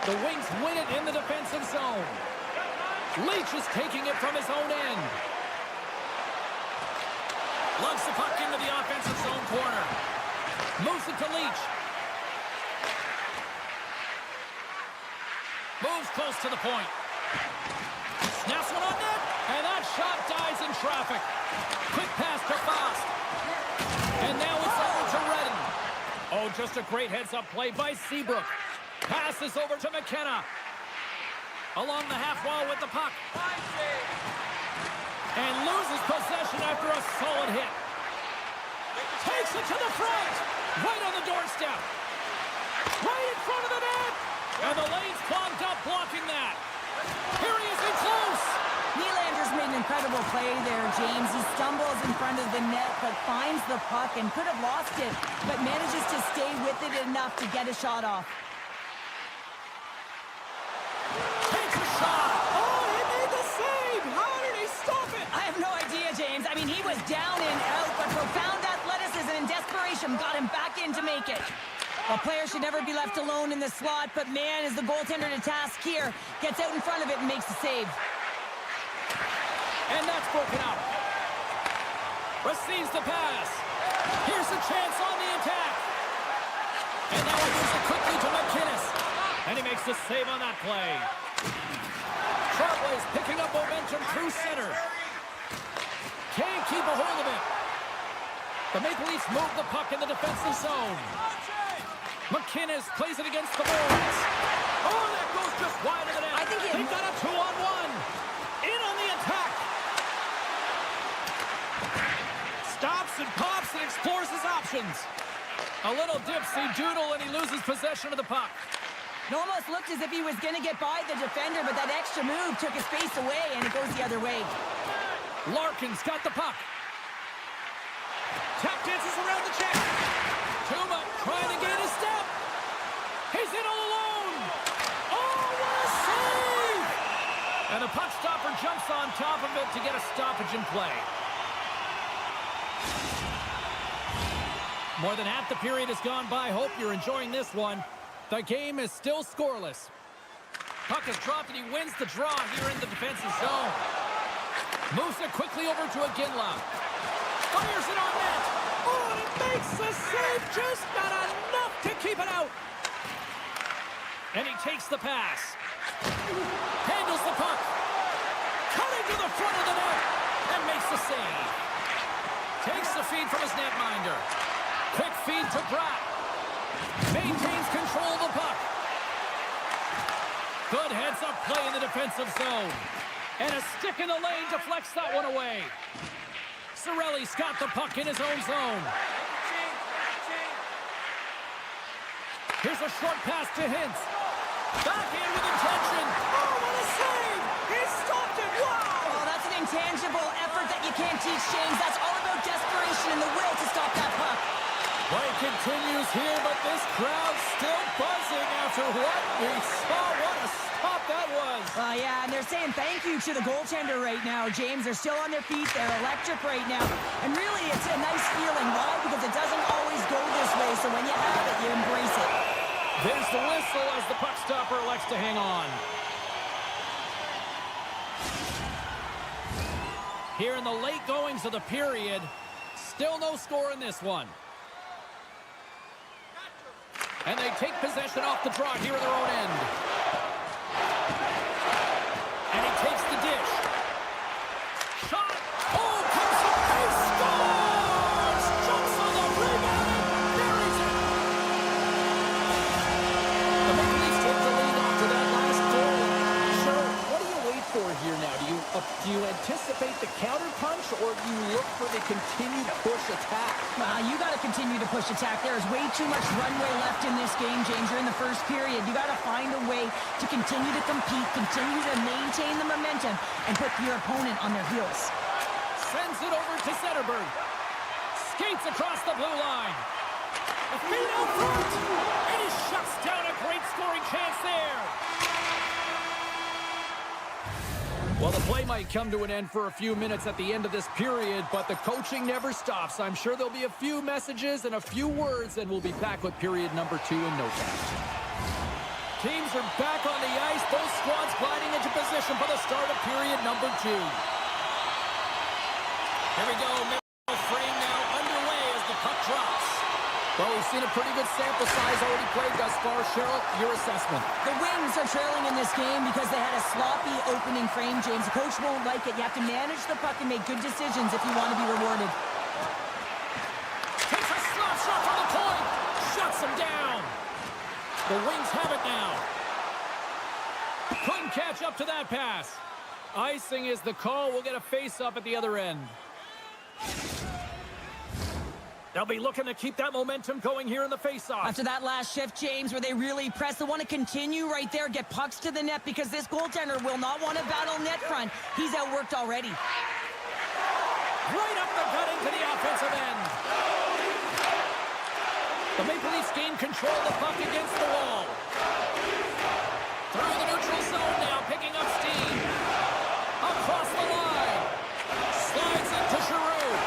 The Wings win it in the defensive zone. Leach is taking it from his own end. Lugs the puck into the offensive zone corner. Moves it to Leach. Moves close to the point. Snaps one on net, and that shot dies in traffic. Quick pass to Faust. And now it's over to Redden. Oh, just a great heads-up play by Seabrook. Passes over to McKenna. Along the half wall with the puck. And loses possession after a solid hit. Takes it to the front. Right on the doorstep. Right in front of the net. And the lane's clogged up blocking that. Here he is in close. Nylander's made an incredible play there, James. He stumbles in front of the net, but finds the puck and could have lost it, but manages to stay with it enough to get a shot off. Takes a shot. Oh, he made the save. How did he stop it? I have no idea, James. I mean, he was down and out, but profound athleticism and desperation got him back in to make it. A player should never be left alone in the slot, but man, is the goaltender to task here. Gets out in front of it and makes the save. And that's broken up. Receives the pass. Here's a chance on the attack. And now he moves it quickly to McInnes. And he makes the save on that play. Trailblaze picking up momentum through center. Can't keep a hold of it. The Maple Leafs move the puck in the defensive zone. McInnes plays it against the boards. Oh, that goes just wide of the net. I think they've got a 2-on-1. In on the attack. Stops and pops and explores his options. A little dipsy doodle and he loses possession of the puck. It almost looked as if he was going to get by the defender, but that extra move took his face away and it goes the other way. Larkin's got the puck. Tap dances around the check. Tuma trying to gain a step. He's in all alone. Oh, what a save! And the puck stopper jumps on top of it to get a stoppage in play. More than half the period has gone by. Hope you're enjoying this one. The game is still scoreless. Puck is dropped and he wins the draw here in the defensive zone. Moves it quickly over to Iginla. Fires it on net. Oh, and it makes the save. Just not enough to keep it out. And he takes the pass. Handles the puck. Cutting to the front of the net. And makes the save. Takes the feed from his netminder. Quick feed to Bratt. Maintains control of the puck. Good heads-up play in the defensive zone. And a stick in the lane deflects that one away. Cirelli's got the puck in his own zone. Here's a short pass to Hintz. Back in with intention. Oh, what a save! He stopped it. Wow! Oh, that's an intangible effort that you can't teach, James. That's all about desperation and the will to stop that puck. Play continues here, but this crowd's still buzzing after what we saw. What a stop that was. Yeah, and they're saying thank you to the goaltender right now, James. They're still on their feet. They're electric right now. And really, it's a nice feeling. Why? Because it doesn't always go this way, so when you have it, you embrace it. There's the whistle as the puck stopper elects to hang on. Here in the late goings of the period, still no score in this one. And they take possession off the draw here at their own end. And he takes the dish. Shot. Oh, comes up. He scores! Jumps on the rebound and buries it. The Maple Leafs take the lead after that last goal. Sure, what do you wait for here now? Do you anticipate the counter punch, or do you look for the continued push attack. You got to continue to push attack. There is way too much runway left in this game, James. You're in the first period. You got to find a way to continue to compete, continue to maintain the momentum, and put your opponent on their heels. Sends it over to Zetterberg. Skates across the blue line. A feed out front. And he shuts down a great scoring chance there. Well, the play might come to an end for a few minutes at the end of this period, but the coaching never stops. I'm sure there'll be a few messages and a few words, and we'll be back with period number 2 in no time. Teams are back on the ice. Both squads gliding into position for the start of period number 2. Here we go. Middle frame now underway as the puck drops. Well, we've seen a pretty good sample size already played thus far. Cheryl, your assessment. The Wings are trailing in this game because they had a sloppy opening frame, James. The coach won't like it. You have to manage the puck and make good decisions if you want to be rewarded. Takes a slap shot from the point. Shuts him down. The Wings have it now. Couldn't catch up to that pass. Icing is the call. We'll get a face-up at the other end. They'll be looking to keep that momentum going here in the face-off. After that last shift, James, where they really press, they want to continue right there, get pucks to the net, because this goaltender will not want to battle net front. He's outworked already. Right up the gut into the offensive end. The Maple Leafs gain control of the puck against the wall. Through the neutral zone now, picking up steam. Across the line. Slides it to Giroux.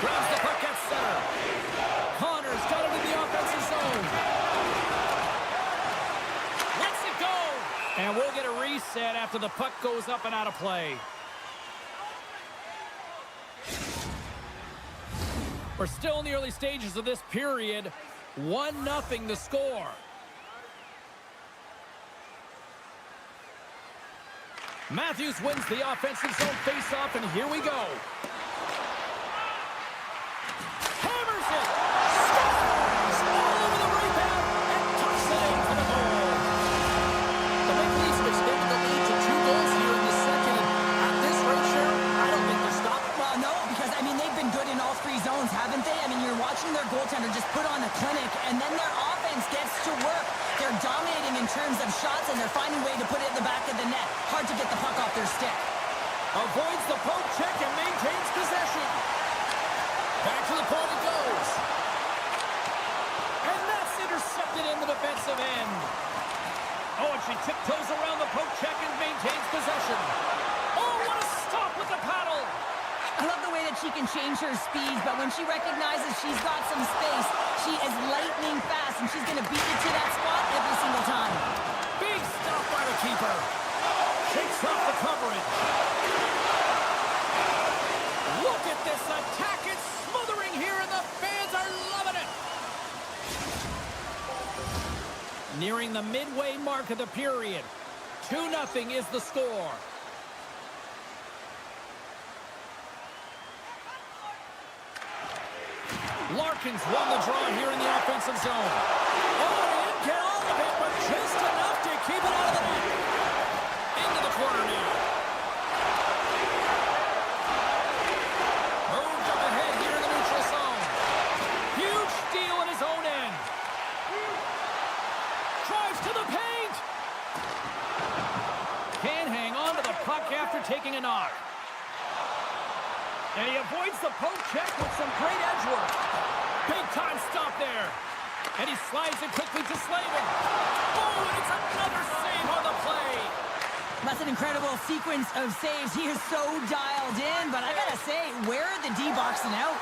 Grabs the puck at center. Connor's got it in the offensive zone. Lets it go. And we'll get a reset after the puck goes up and out of play. We're still in the early stages of this period. 1-0 the score. Matthews wins the offensive zone face-off, and here we go. Hammers it! Scores! All over the rebound, and tucks it into the goal. The Maple Leafs have extended the lead to 2 goals here in the second, and at this rate, Cheryl, I don't think they're stopping. Well, no, because, I mean, they've been good in all 3 zones, haven't they? I mean, you're watching their goaltender just put on a clinic, and then their offense gets to work. They're dominating in terms of shots, and they're finding a way to put it in the back of the net. Hard to get the puck off their stick. Avoids the poke check and maintains possession. Back to the point it goes. And that's intercepted in the defensive end. Oh, and she tiptoes around the poke check and maintains possession. Oh, what a stop with the paddle. I love the way that she can change her speeds, but when she recognizes she's got some space, she is lightning fast, and she's going to beat it to that spot every single time. Big stop by the keeper. Shakes off the coverage. Look at this attack. It's smothering here, and the fans are loving it. Nearing the midway mark of the period. 2-0 is the score. Larkin's won the draw here in the offensive zone. Oh, he didn't get all of it, but just enough to keep it out of the net. Into the corner now. Moved up ahead here in the neutral zone. Huge steal in his own end. Drives to the paint. Can't hang on to the puck after taking a knock. And he avoids the poke check with some great edge work. Big time stop there. And he slides it quickly to Slavin. Oh, and it's another save on the play. That's an incredible sequence of saves. He is so dialed in, but I gotta say, where are the D-boxing out?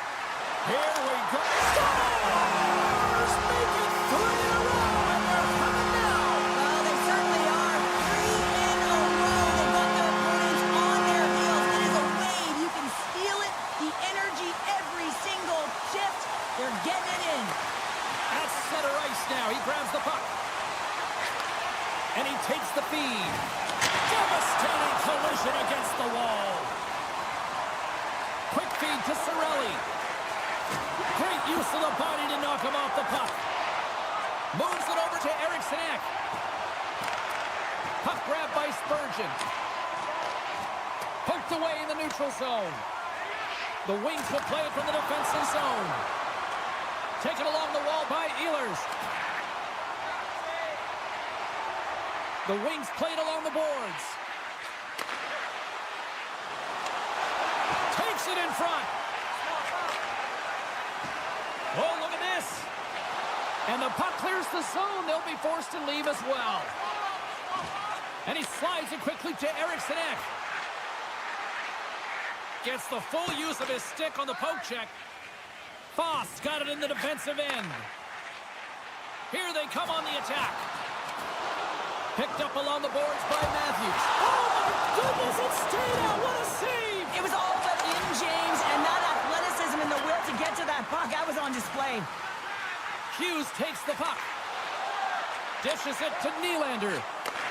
Here we go. Stars make it 3 in a row, and they're coming now. Well, they certainly are. 3 in a row. They've got their opponents on their heels. It is a wave. You can feel it. The energy every single shift. They're getting it in. At center ice now. He grabs the puck. And he takes the feed. Devastating collision against the wall. Quick feed to Cirelli. Great use of the body to knock him off the puck. Moves it over to Eriksson Ek. Puck grab by Spurgeon. Poked away in the neutral zone. The Wings will play it from the defensive zone. Taken along the wall by Ehlers. The Wings played along the boards. Takes it in front. Oh, look at this. And the puck clears the zone. They'll be forced to leave as well. And he slides it quickly to Eriksson Ek. Gets the full use of his stick on the poke check. Foss got it in the defensive end. Here they come on the attack. Picked up along the boards by Matthews. Oh, my goodness, it stayed out. What a save. It was all but in, James, and that athleticism and the will to get to that puck, that was on display. Hughes takes the puck. Dishes it to Nylander.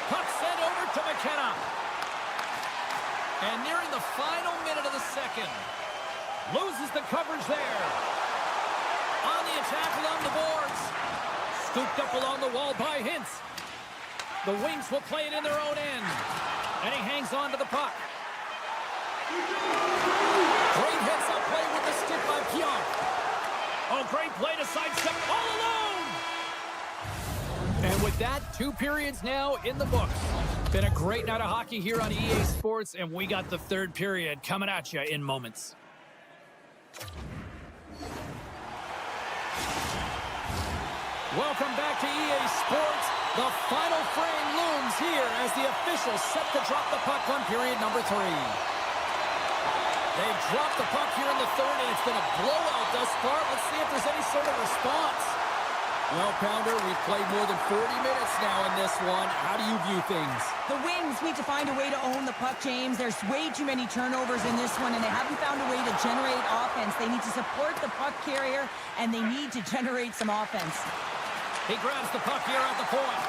Puck sent over to McKenna. And nearing the final minute of the second. Loses the coverage there. On the attack along the boards. Scooped up along the wall by Hintz. The Wings will play it in their own end. And he hangs on to the puck. Great heads-up play with the stick by Pionk. Oh, great play to sidestep all alone. And with that, 2 periods now in the books. Been a great night of hockey here on EA Sports, and we got the 3rd period coming at you in moments. Welcome back to EA Sports. The final frame looms here as the officials set to drop the puck on period number 3. They've dropped the puck here in the 3rd, and it's been a blowout thus far. Let's see if there's any sort of response. Well, Pounder, we've played more than 40 minutes now in this one. How do you view things? The Wings need to find a way to own the puck, James. There's way too many turnovers in this one, and they haven't found a way to generate offense. They need to support the puck carrier, and they need to generate some offense. He grabs the puck here at the point.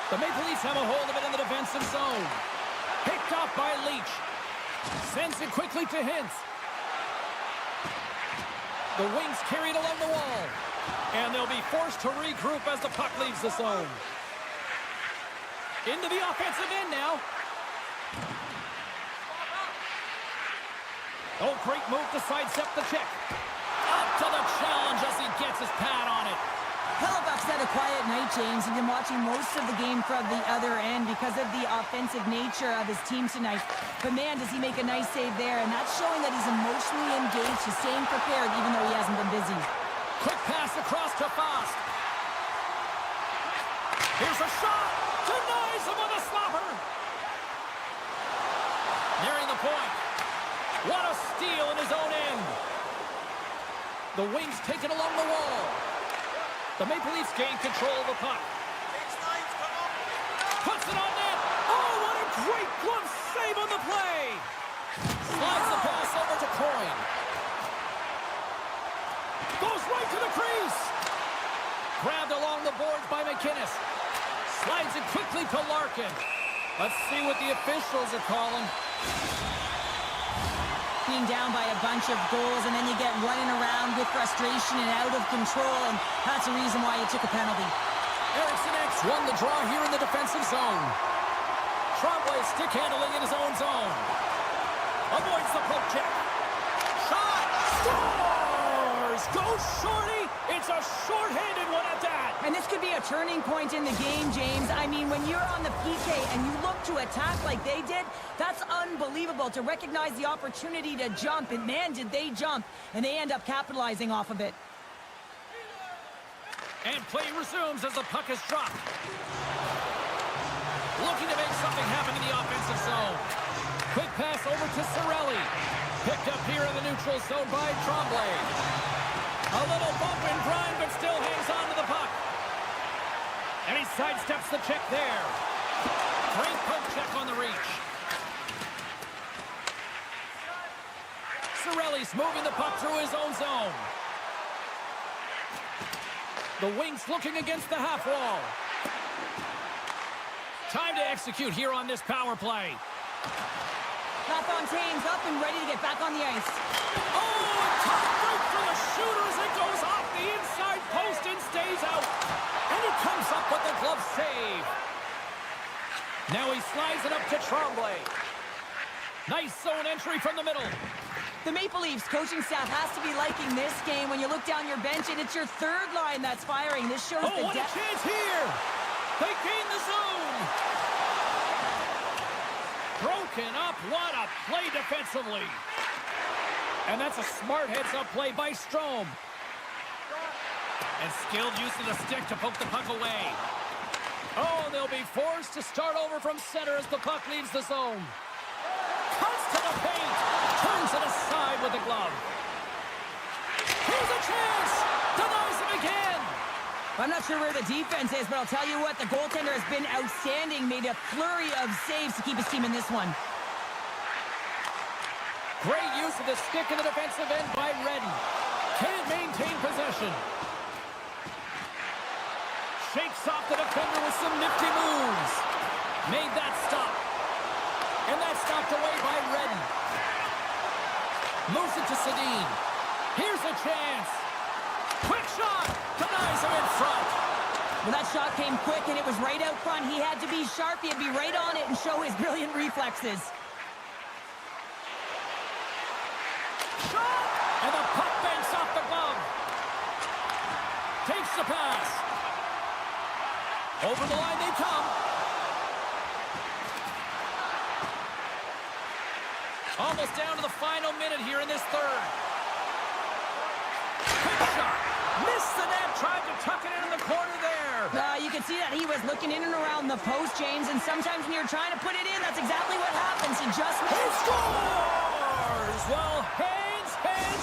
The Maple Leafs have a hold of it in the defensive zone. Picked up by Leach. Sends it quickly to Hintz. The Wings carry it along the wall. And they'll be forced to regroup as the puck leaves the zone. Into the offensive end now. Oh, great move to sidestep the check. Up to the challenge as he gets his pad on it. Hellebuyck's had a quiet night, James. He's been watching most of the game from the other end because of the offensive nature of his team tonight. But man, does he make a nice save there, and that's showing that he's emotionally engaged. He's staying prepared even though he hasn't been busy. Quick pass across to Foss. Here's a shot. Denies him with a slapper. Nearing the point. What a steal in his own end. The Wings take it along the wall. The Maple Leafs gain control of the puck. Puts it on net. Oh, what a great glove save on the play. Slides the pass over to Coyne. Goes right to the crease. Grabbed along the boards by McInnes. Slides it quickly to Larkin. Let's see what the officials are calling. Being down by a bunch of goals, and then you get running around with frustration and out of control, and that's the reason why you took a penalty. Eriksson Ek won the draw here in the defensive zone. Trombley stick handling in his own zone. Avoids the poke check. Shot! Scores! Go Shorty! It's a short-handed one at that! And this could be a turning point in the game, James. I mean, when you're on the PK and you look to attack like they did, that's unbelievable to recognize the opportunity to jump. And man, did they jump. And they end up capitalizing off of it. And play resumes as the puck is dropped. Looking to make something happen in the offensive zone. Quick pass over to Cirelli. Picked up here in the neutral zone by Trombley. A little bump and grind, but still hangs on to the puck. And he sidesteps the check there. Great poke check on the reach. Cirelli's moving the puck through his own zone. The Wings looking against the half wall. Time to execute here on this power play. LaFontaine's up and ready to get back on the ice. Oh, top break for the shooter as it goes off the inside post and stays out. And it comes up with the glove save. Now he slides it up to Trombley. Nice zone entry from the middle. The Maple Leafs coaching staff has to be liking this game when you look down your bench and it's your third line that's firing. This shows Oh, the what a depth. chance here! They gain the zone! Broken up. What a play defensively. And that's a smart heads-up play by Strome. And skilled use of the stick to poke the puck away. Oh, they'll be forced to start over from center as the puck leaves the zone. Cuts to the paint. Turns it aside with the glove. Here's a chance. Denies him again. I'm not sure where the defense is, but I'll tell you what, the goaltender has been outstanding. Made a flurry of saves to keep his team in this one. Great use of the stick in the defensive end by Redden. Can't maintain possession. Shakes off the defender with some nifty moves. Made that stop. And that's stopped away by Redden. Moves it to Sedin. Here's a chance. Quick shot. Denies him in front. Well, that shot came quick, and it was right out front. He had to be sharp. He had to be right on it and show his brilliant reflexes. Shot! And the puck banks off the glove. Takes the pass. Over the line they come. Almost down to the final minute here in this third. Quick shot. Missed the net. Tried to tuck it in the corner there. You can see that he was looking in and around the post, James, and sometimes when you're trying to put it in, that's exactly what happens. He just He scores! Well, hands,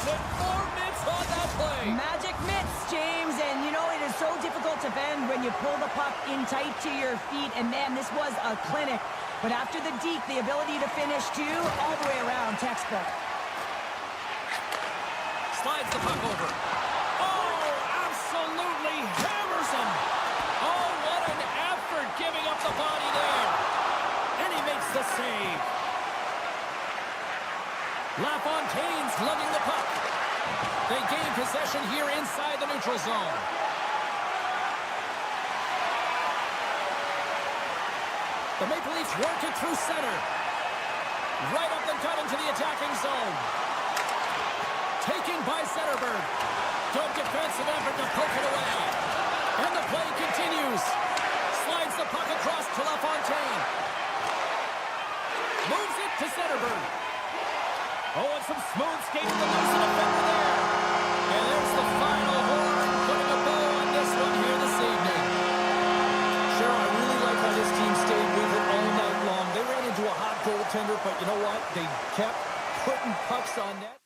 and 4 minutes on that play. magic mitts, James, and you know it is so difficult to bend when you pull the puck in tight to your feet, and man, this was a clinic. But after the deke, the ability to finish too, all the way around, textbook. Slides the puck over. Oh, absolutely hammers him. Oh, what an effort giving up the body there. And he makes the save. LaFontaine's lugging the puck. They gain possession here inside the neutral zone. The Maple Leafs work it through center. Right up the gut into the attacking zone. Taken by Zetterberg. Good defensive effort to poke it away. And the play continues. Slides the puck across to LaFontaine. Moves it to Zetterberg. Oh, and some smooth skating to lose the defender there. And there's the final horn, putting a bow on this one here this evening. Sure, I really like how this team stayed with it all night long. They ran into a hot goaltender, but you know what? They kept putting pucks on net.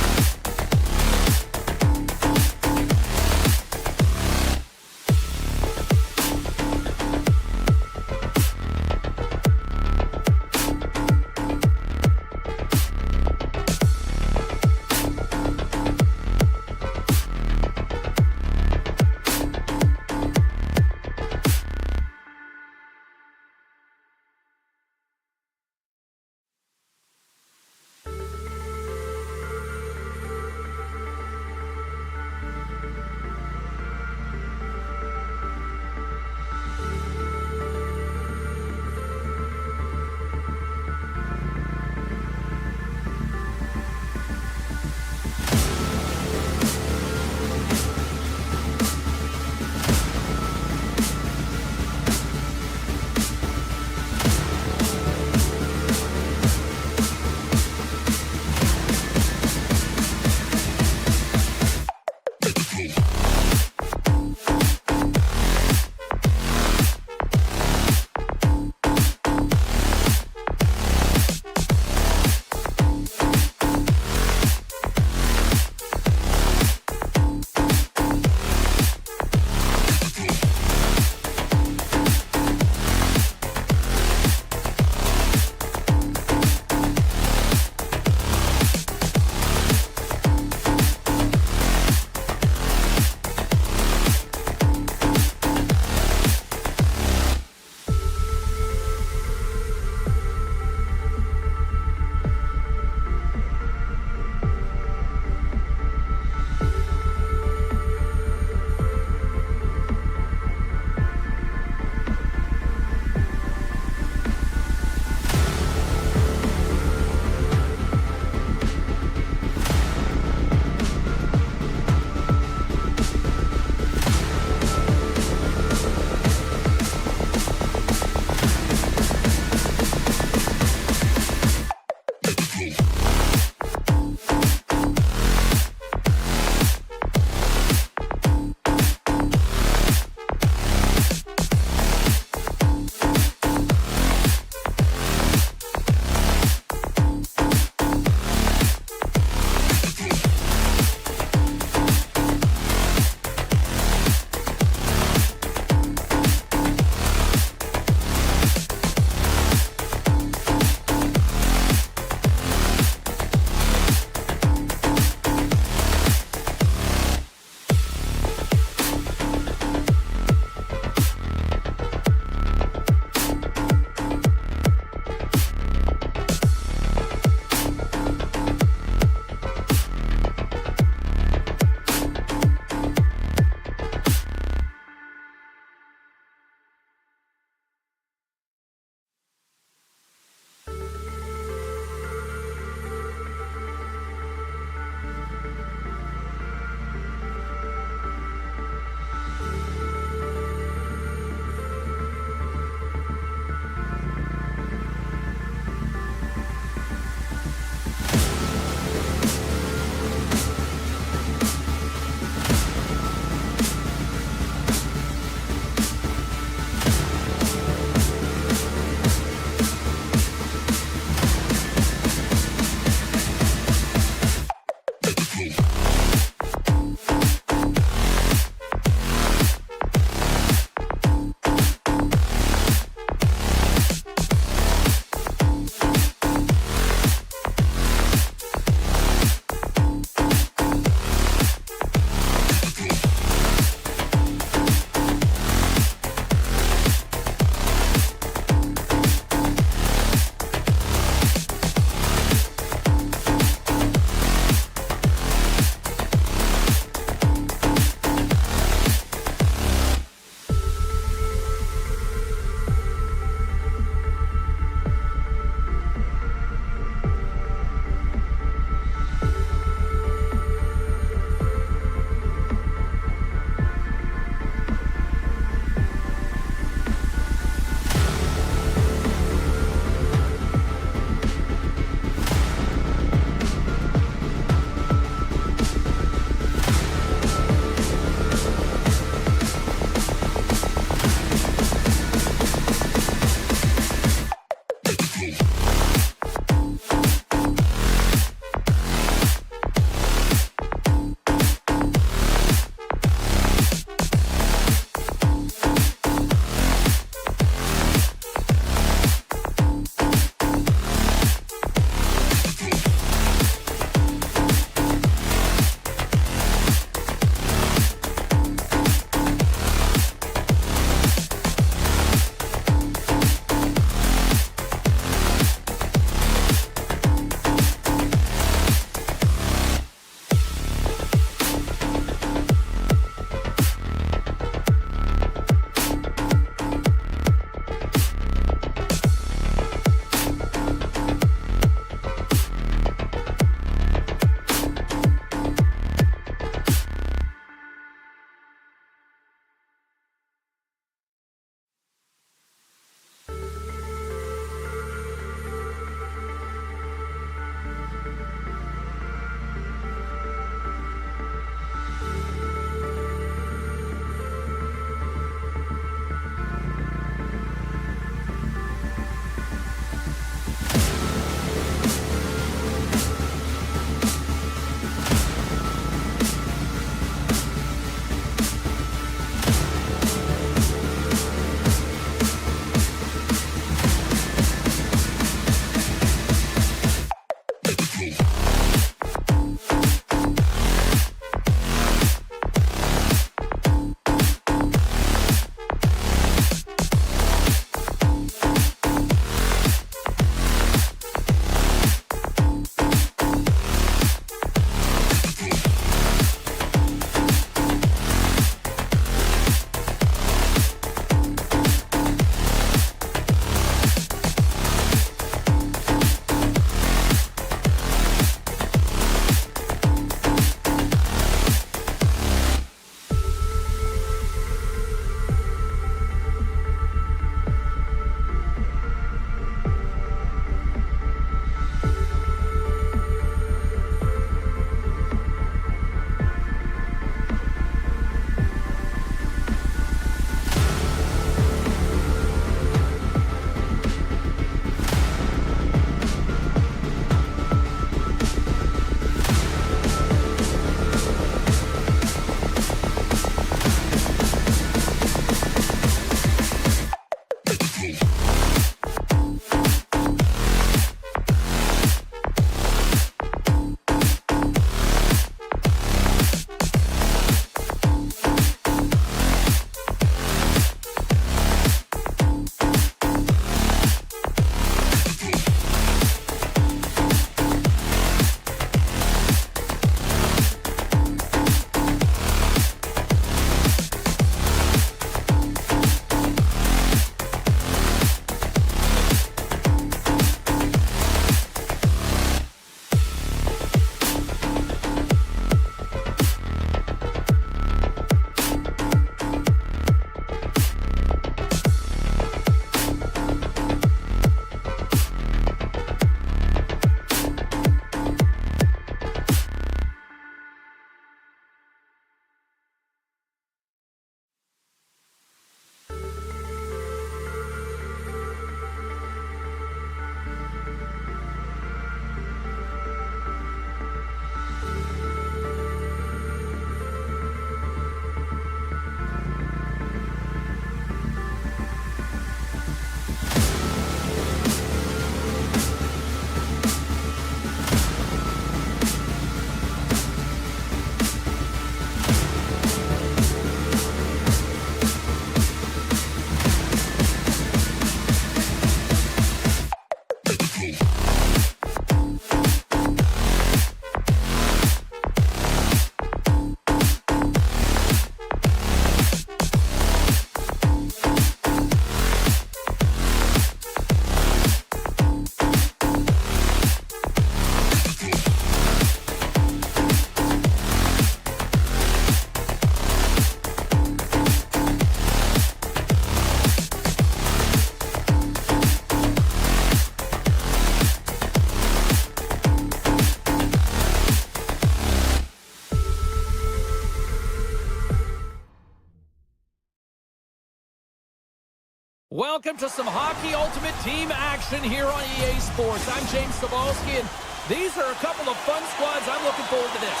Welcome to some Hockey Ultimate Team action here on EA Sports. I'm James Cebulski, and these are a couple of fun squads. I'm looking forward to this.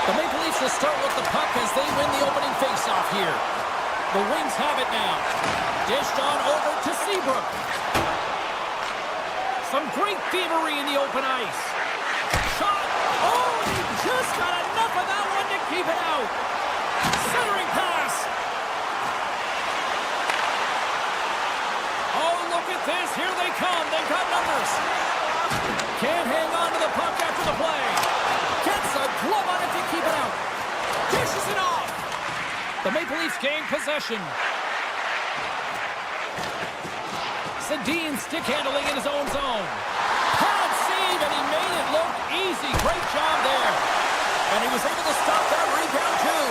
The Maple Leafs will start with the puck as they win the opening faceoff here. The Wings have it now. Dished on over to Seabrook. Some great thievery in the open ice. Shot. Oh, he just got enough of that one to keep it out. Centering pass. Oh, look at this. Here they come. They've got numbers. Can't hang on to the puck after the play. Gets a glove on it to keep it out. Dishes it off. The Maple Leafs gain possession. Sedin stick handling in his own zone. Pad save, and he made it look easy. Great job there. And he was able to stop that rebound, too.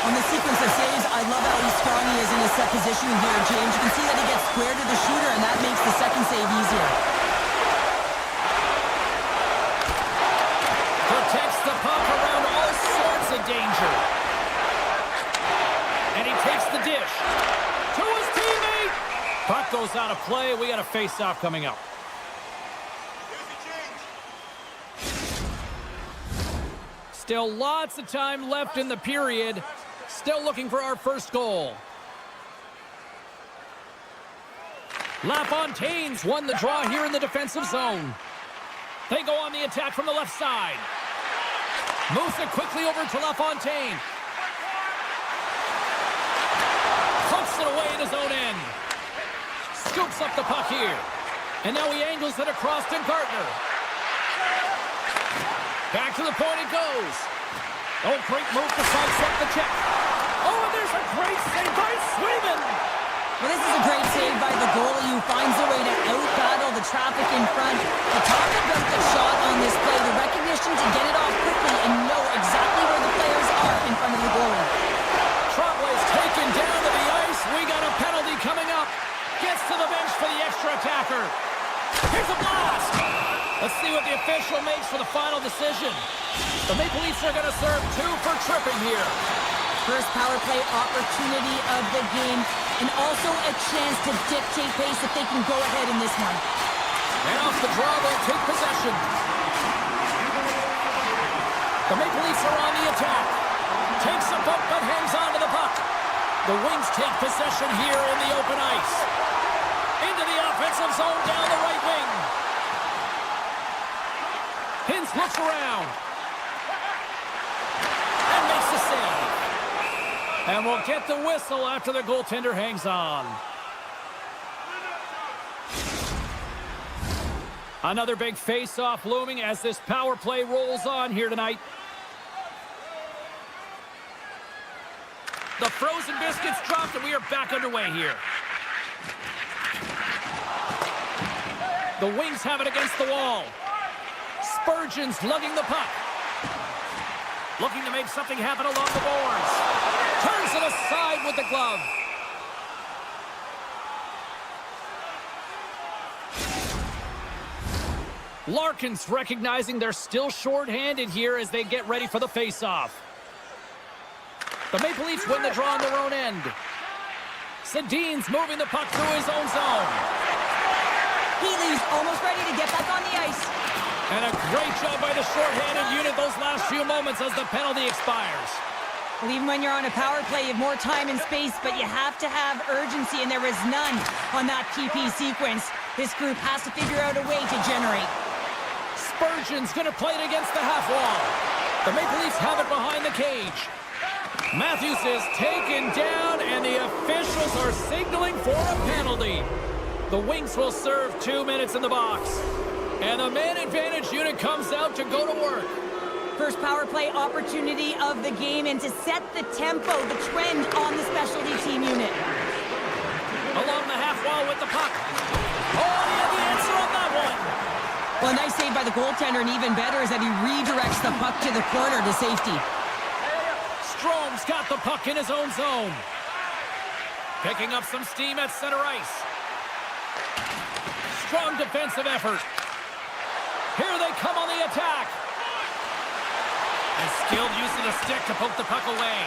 On the sequence of saves, I love how strong he is in his set position here, James. You can see that he gets square to the shooter, and that makes the second save easier. Protects the puck around all sorts of danger. And he takes the dish to his teammate. Puck goes out of play. We got a face-off coming up. Still lots of time left in the period. Still looking for our first goal. LaFontaine's won the draw here in the defensive zone. They go on the attack from the left side. Moves it quickly over to LaFontaine. Pumps it away in his own end. Scoops up the puck here. And now he angles it across to Gardner. Back to the point it goes. Oh, great move to sidestep the check. Oh, and there's a great save by Swayman. Well, this is a great save by the goalie who finds a way to out-battle the traffic in front. To talk about the shot on this play, the recognition to get it off quickly and know exactly where the players are in front of the goalie. Trotway's taken down to the ice. We got a penalty coming up. Gets to the bench for the extra attacker. Here's a blast. Let's see what the official makes for the final decision. The Maple Leafs are going to serve 2 for tripping here. First power play opportunity of the game, and also a chance to dictate pace if they can go ahead in this one. And off the draw, they'll take possession. The Maple Leafs are on the attack. Takes a bump but hangs on to the puck. The Wings take possession here in the open ice. Into the offensive zone down the right wing. Hintz looks around. And makes the save. And we'll get the whistle after the goaltender hangs on. Another big face-off looming as this power play rolls on here tonight. The frozen biscuits dropped, and we are back underway here. The Wings have it against the wall. Spurgeon's lugging the puck. Looking to make something happen along the boards. Turns it aside with the glove. Larkin's recognizing they're still short-handed here as they get ready for the face-off. The Maple Leafs win the draw on their own end. Sedin's moving the puck through his own zone. Healy's almost ready to get back on the ice. And a great job by the short-handed unit those last few moments as the penalty expires. Well, even when you're on a power play, you have more time and space, but you have to have urgency, and there is none on that PP sequence. This group has to figure out a way to generate. Spurgeon's going to play it against the half wall. The Maple Leafs have it behind the cage. Matthews is taken down, and the officials are signaling for a penalty. The Wings will serve 2 minutes in the box. And the man advantage unit comes out to go to work. First power play opportunity of the game, and to set the tempo, the trend on the specialty team unit. Along the half wall with the puck. Oh, he had the answer on that one. Well, a nice save by the goaltender, and even better is that he redirects the puck to the corner to safety. Strome's got the puck in his own zone. Picking up some steam at center ice. Strong defensive effort. Here they come on the attack. And Skilled use of the stick to poke the puck away.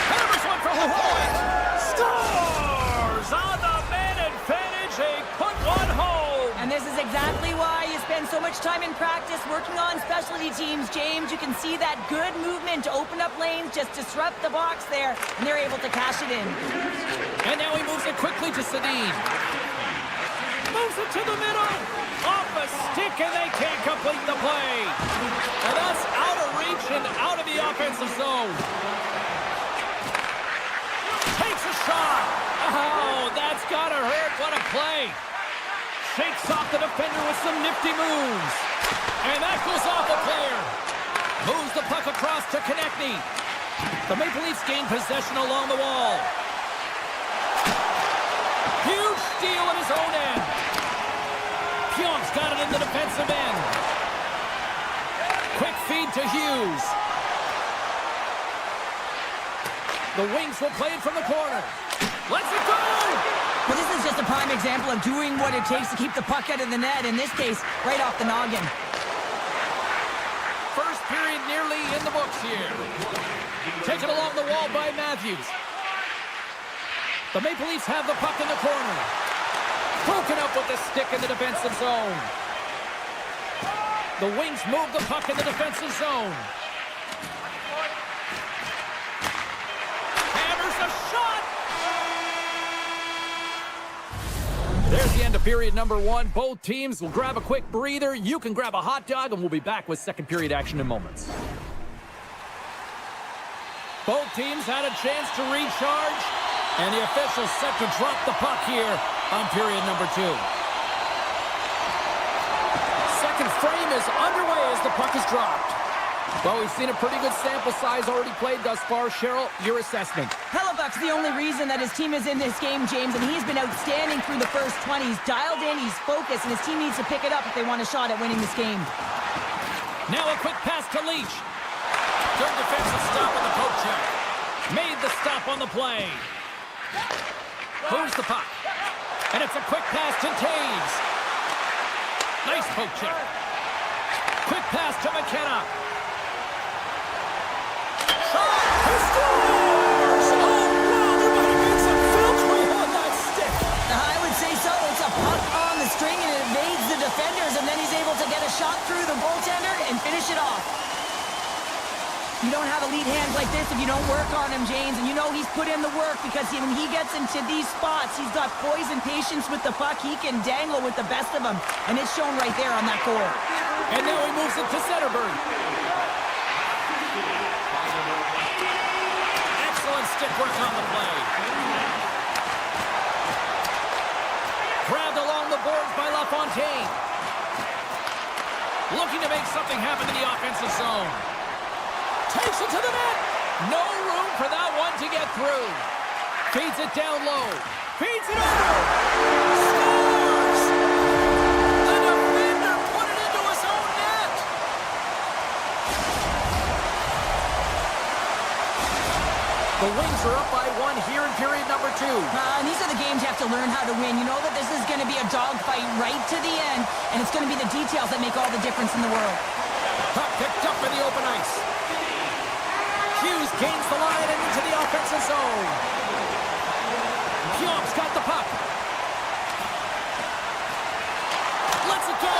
Hammers one from the point. Scores on the man advantage. They put one home. And this is exactly why you spend so much time in practice working on specialty teams, James. You can see that good movement to open up lanes, just disrupt the box there, and they're able to cash it in. And now he moves it quickly to Sedin. Moves it to the middle. Off a stick, and they can't complete the play. And that's out of reach and out of the offensive zone. Takes a shot. Oh, that's got to hurt. What a play. Shakes off the defender with some nifty moves. And that goes off a player. Moves the puck across to Konechny. The Maple Leafs gain possession along the wall. Huge steal at his own end. Pionk's got it in the defensive end. Quick feed to Hughes. The Wings will play it from the corner. Let's it go! Well, this is just a prime example of doing what it takes to keep the puck out of the net. In this case, right off the noggin. First period nearly in the books here. Taken along the wall by Matthews. The Maple Leafs have the puck in the corner. Broken up with the stick in the defensive zone. The Wings move the puck in the defensive zone. Hammers a shot! There's the end of period number one. Both teams will grab a quick breather. You can grab a hot dog, and we'll be back with second period action in moments. Both teams had a chance to recharge, and the officials set to drop the puck here on period number two. Second frame is underway as the puck is dropped. Well, we've seen a pretty good sample size already played thus far. Cheryl, your assessment. Hellebuck's the only reason that his team is in this game, James, and he's been outstanding through the first 20. He's dialed in, he's focused, and his team needs to pick it up if they want a shot at winning this game. Now a quick pass to Leach. Good defensive stop with the poke check. Made the stop on the play. Moves the puck. And it's a quick pass to Taves. Nice poke check. Quick pass to McKenna. Shot! He scores! Oh, wow, there might have been some Velcro on that stick. I would say so. It's a puck on the string, and it evades the defenders, and then he's able to get a shot through the goaltender and finish it off. You don't have elite hands like this if you don't work on him, James, and you know he's put in the work because when he gets into these spots, he's got poise and patience with the puck. He can dangle with the best of them, and it's shown right there on that goal. And now he moves it to Zetterberg. Excellent stick work on the play. Grabbed along the boards by LaFontaine. Looking to make something happen in the offensive zone. Takes it to the net. No room for that one to get through. Feeds it down low. Feeds it over. Scores! The defender put it into his own net. The Wings are up by one here in period number two. And these are the games you have to learn how to win. You know that this is going to be a dogfight right to the end, and it's going to be the details that make all the difference in the world. Puck picked up in the open ice. Hughes gains the line and into the offensive zone. Pionk's got the puck. Lets it go.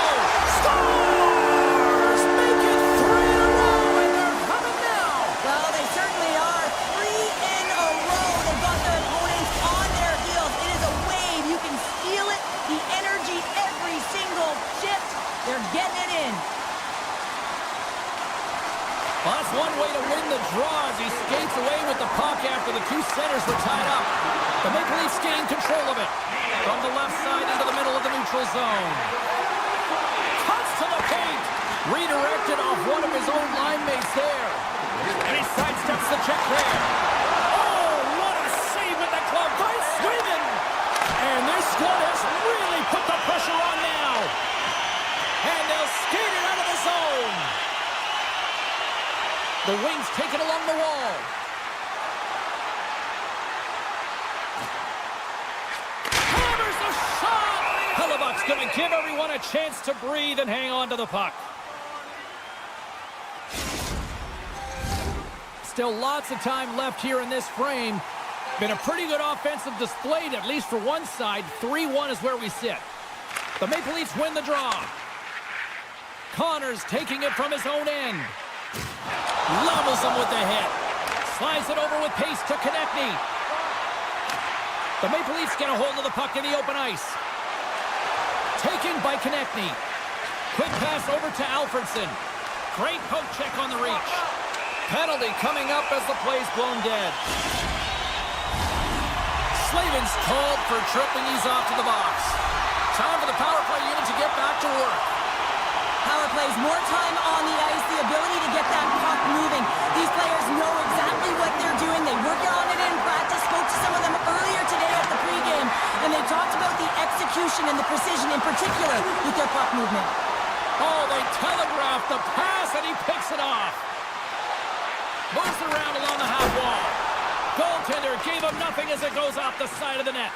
Scores! Make it 3 in a row, and they're coming now. Well, they certainly are. 3 in a row. They've got their opponents on their heels. It is a wave. You can feel it. The energy every single shift. They're getting it in. Well, that's one way to win the draw as he skates away with the puck after the two centers were tied up. The Maple Leafs gain control of it. From the left side into the middle of the neutral zone. Cuts to the paint. Redirected off one of his own line mates there. And he sidesteps the check there. Oh, what a save with the club by Sweden. And this squad has really put the pressure on now. And they'll skate it out of the zone. The Wings take it along the wall. Hammers the shot! Hellebuck's going to give everyone a chance to breathe and hang on to the puck. Still lots of time left here in this frame. Been a pretty good offensive display, at least for one side. 3-1 is where we sit. The Maple Leafs win the draw. Connors taking it from his own end. Levels him with the hit. Slides it over with pace to Konechny. The Maple Leafs get a hold of the puck in the open ice. Taken by Konechny. Quick pass over to Alfredsson. Great poke check on the reach. Penalty coming up as the play's blown dead. Slavin's called for tripping. He's off to the box. Time for the power play unit to get back to work. Power plays, more time on the ice, the ability to get that puck moving. These players know exactly what they're doing. They work on it in practice. Spoke to some of them earlier today at the pregame, and they talked about the execution and the precision in particular with their puck movement. Oh, they telegraphed the pass, and he picks it off. Moves it around along the half wall. Goaltender gave him nothing as it goes off the side of the net.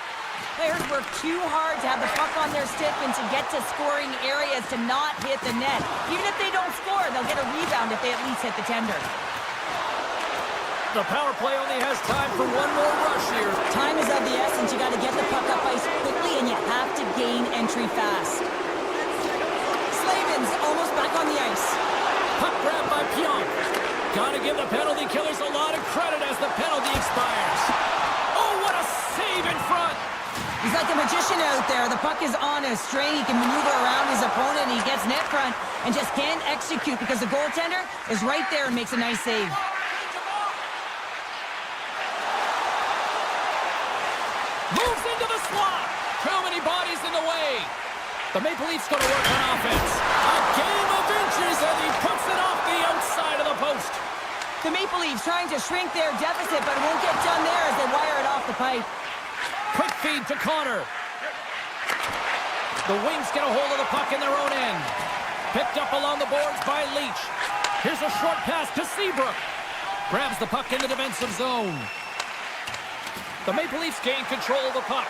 Players work too hard to have the puck on their stick and to get to scoring areas to not hit the net. Even if they don't score, they'll get a rebound if they at least hit the tender. The power play only has time for one more rush here. Time is of the essence. You got to get the puck up ice quickly, and you have to gain entry fast. Slavin's almost back on the ice. Puck grab by Pionk. Got to give the penalty killers a lot of credit as the penalty expires. Oh, what a save in front. He's like a magician out there. The puck is on a string. He can maneuver around his opponent. He gets net front and just can't execute because the goaltender is right there and makes a nice save. Moves into the slot. Too many bodies in the way. The Maple Leafs going to work on offense. A game of inches, and he puts it off the outside of the post. The Maple Leafs trying to shrink their deficit, but it won't get done there as they wire it off the pipe. Quick feed to Connor. The Wings get a hold of the puck in their own end. Picked up along the boards by Leach. Here's a short pass to Seabrook. Grabs the puck in the defensive zone. The Maple Leafs gain control of the puck.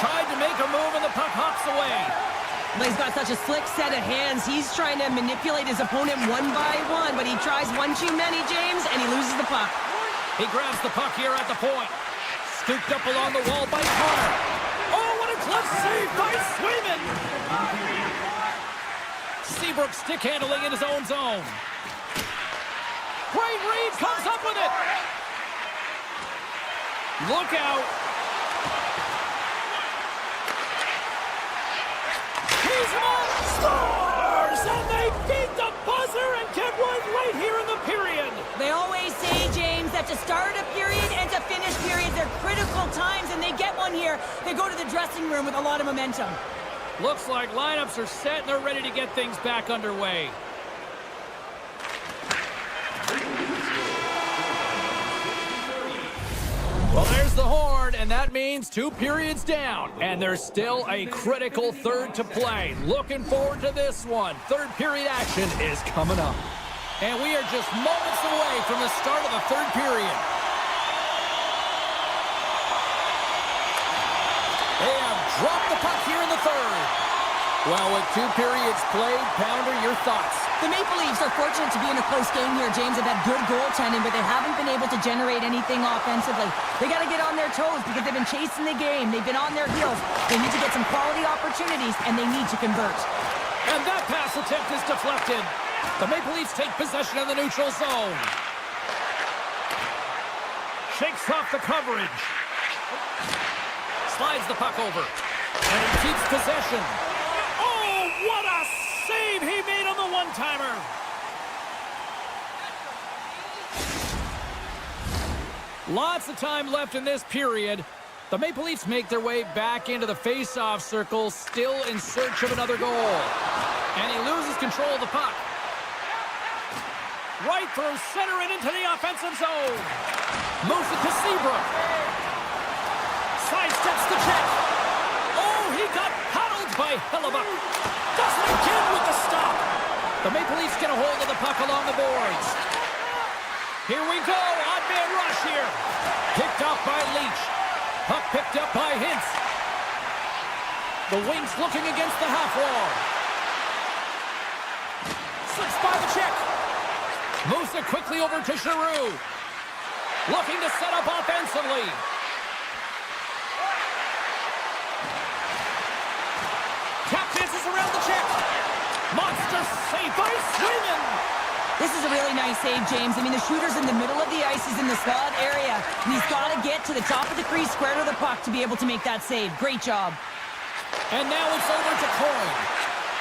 Tried to make a move and the puck hops away. Well, he's got such a slick set of hands. He's trying to manipulate his opponent one by one, but he tries one too many, James, and he loses the puck. He grabs the puck here at the point. Scooped up along the wall by Connor. Oh, what a glove save by Swayman! Seabrook stick handling in his own zone. Great read, comes up with it. Look out. He's on, scores! And they beat the buzzer and get one right here in the period. They always say, James, that to start a period and to finish periods are critical times, and they get one here. They go to the dressing room with a lot of momentum. Looks like lineups are set and they're ready to get things back underway. Well, there's the horn, and that means 2 periods down. And there's still a critical third to play. Looking forward to this one. Third period action is coming up. And we are just moments away from the start of the third period. They have dropped the puck here in the third. Well, with 2 periods played, Pounder, your thoughts? The Maple Leafs are fortunate to be in a close game here, James. They've had good goaltending, but they haven't been able to generate anything offensively. They got to get on their toes because they've been chasing the game. They've been on their heels. They need to get some quality opportunities, and they need to convert. And that pass attempt is deflected. The Maple Leafs take possession of the neutral zone. Shakes off the coverage. Slides the puck over. And he keeps possession. Oh, what a save he made on the one-timer. Lots of time left in this period. The Maple Leafs make their way back into the face-off circle, still in search of another goal. And he loses control of the puck. Right through center and into the offensive zone. Moves it to Seabrook. Sidesteps the check. Oh, he got paddled by Hellebuck. Does it again with the stop. The Maple Leafs get a hold of the puck along the boards. Here we go. Odd man rush here. Picked off by Leach. Puck picked up by Hintz. The Wings looking against the half wall. Slips by the check. Moves it quickly over to Giroux. Looking to set up offensively. Tap dances around the check. Monster save by Swayman. This is a really nice save, James. I mean, the shooter's in the middle of the ice. He's in the slot area. And he's got to get to the top of the crease, square to the puck to be able to make that save. Great job. And now it's over to Coyne.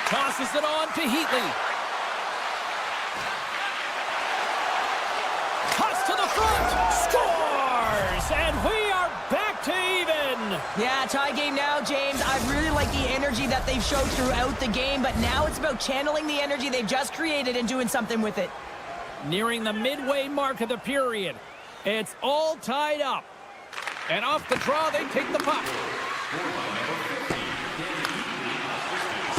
Tosses it on to Heatley. Toss to the front. Scores! And we are back to even. Yeah, tie game now, James. I really like the energy that they've showed throughout the game, but now it's about channeling the energy they've just created and doing something with it. Nearing the midway mark of the period. It's all tied up. And off the draw, they take the puck.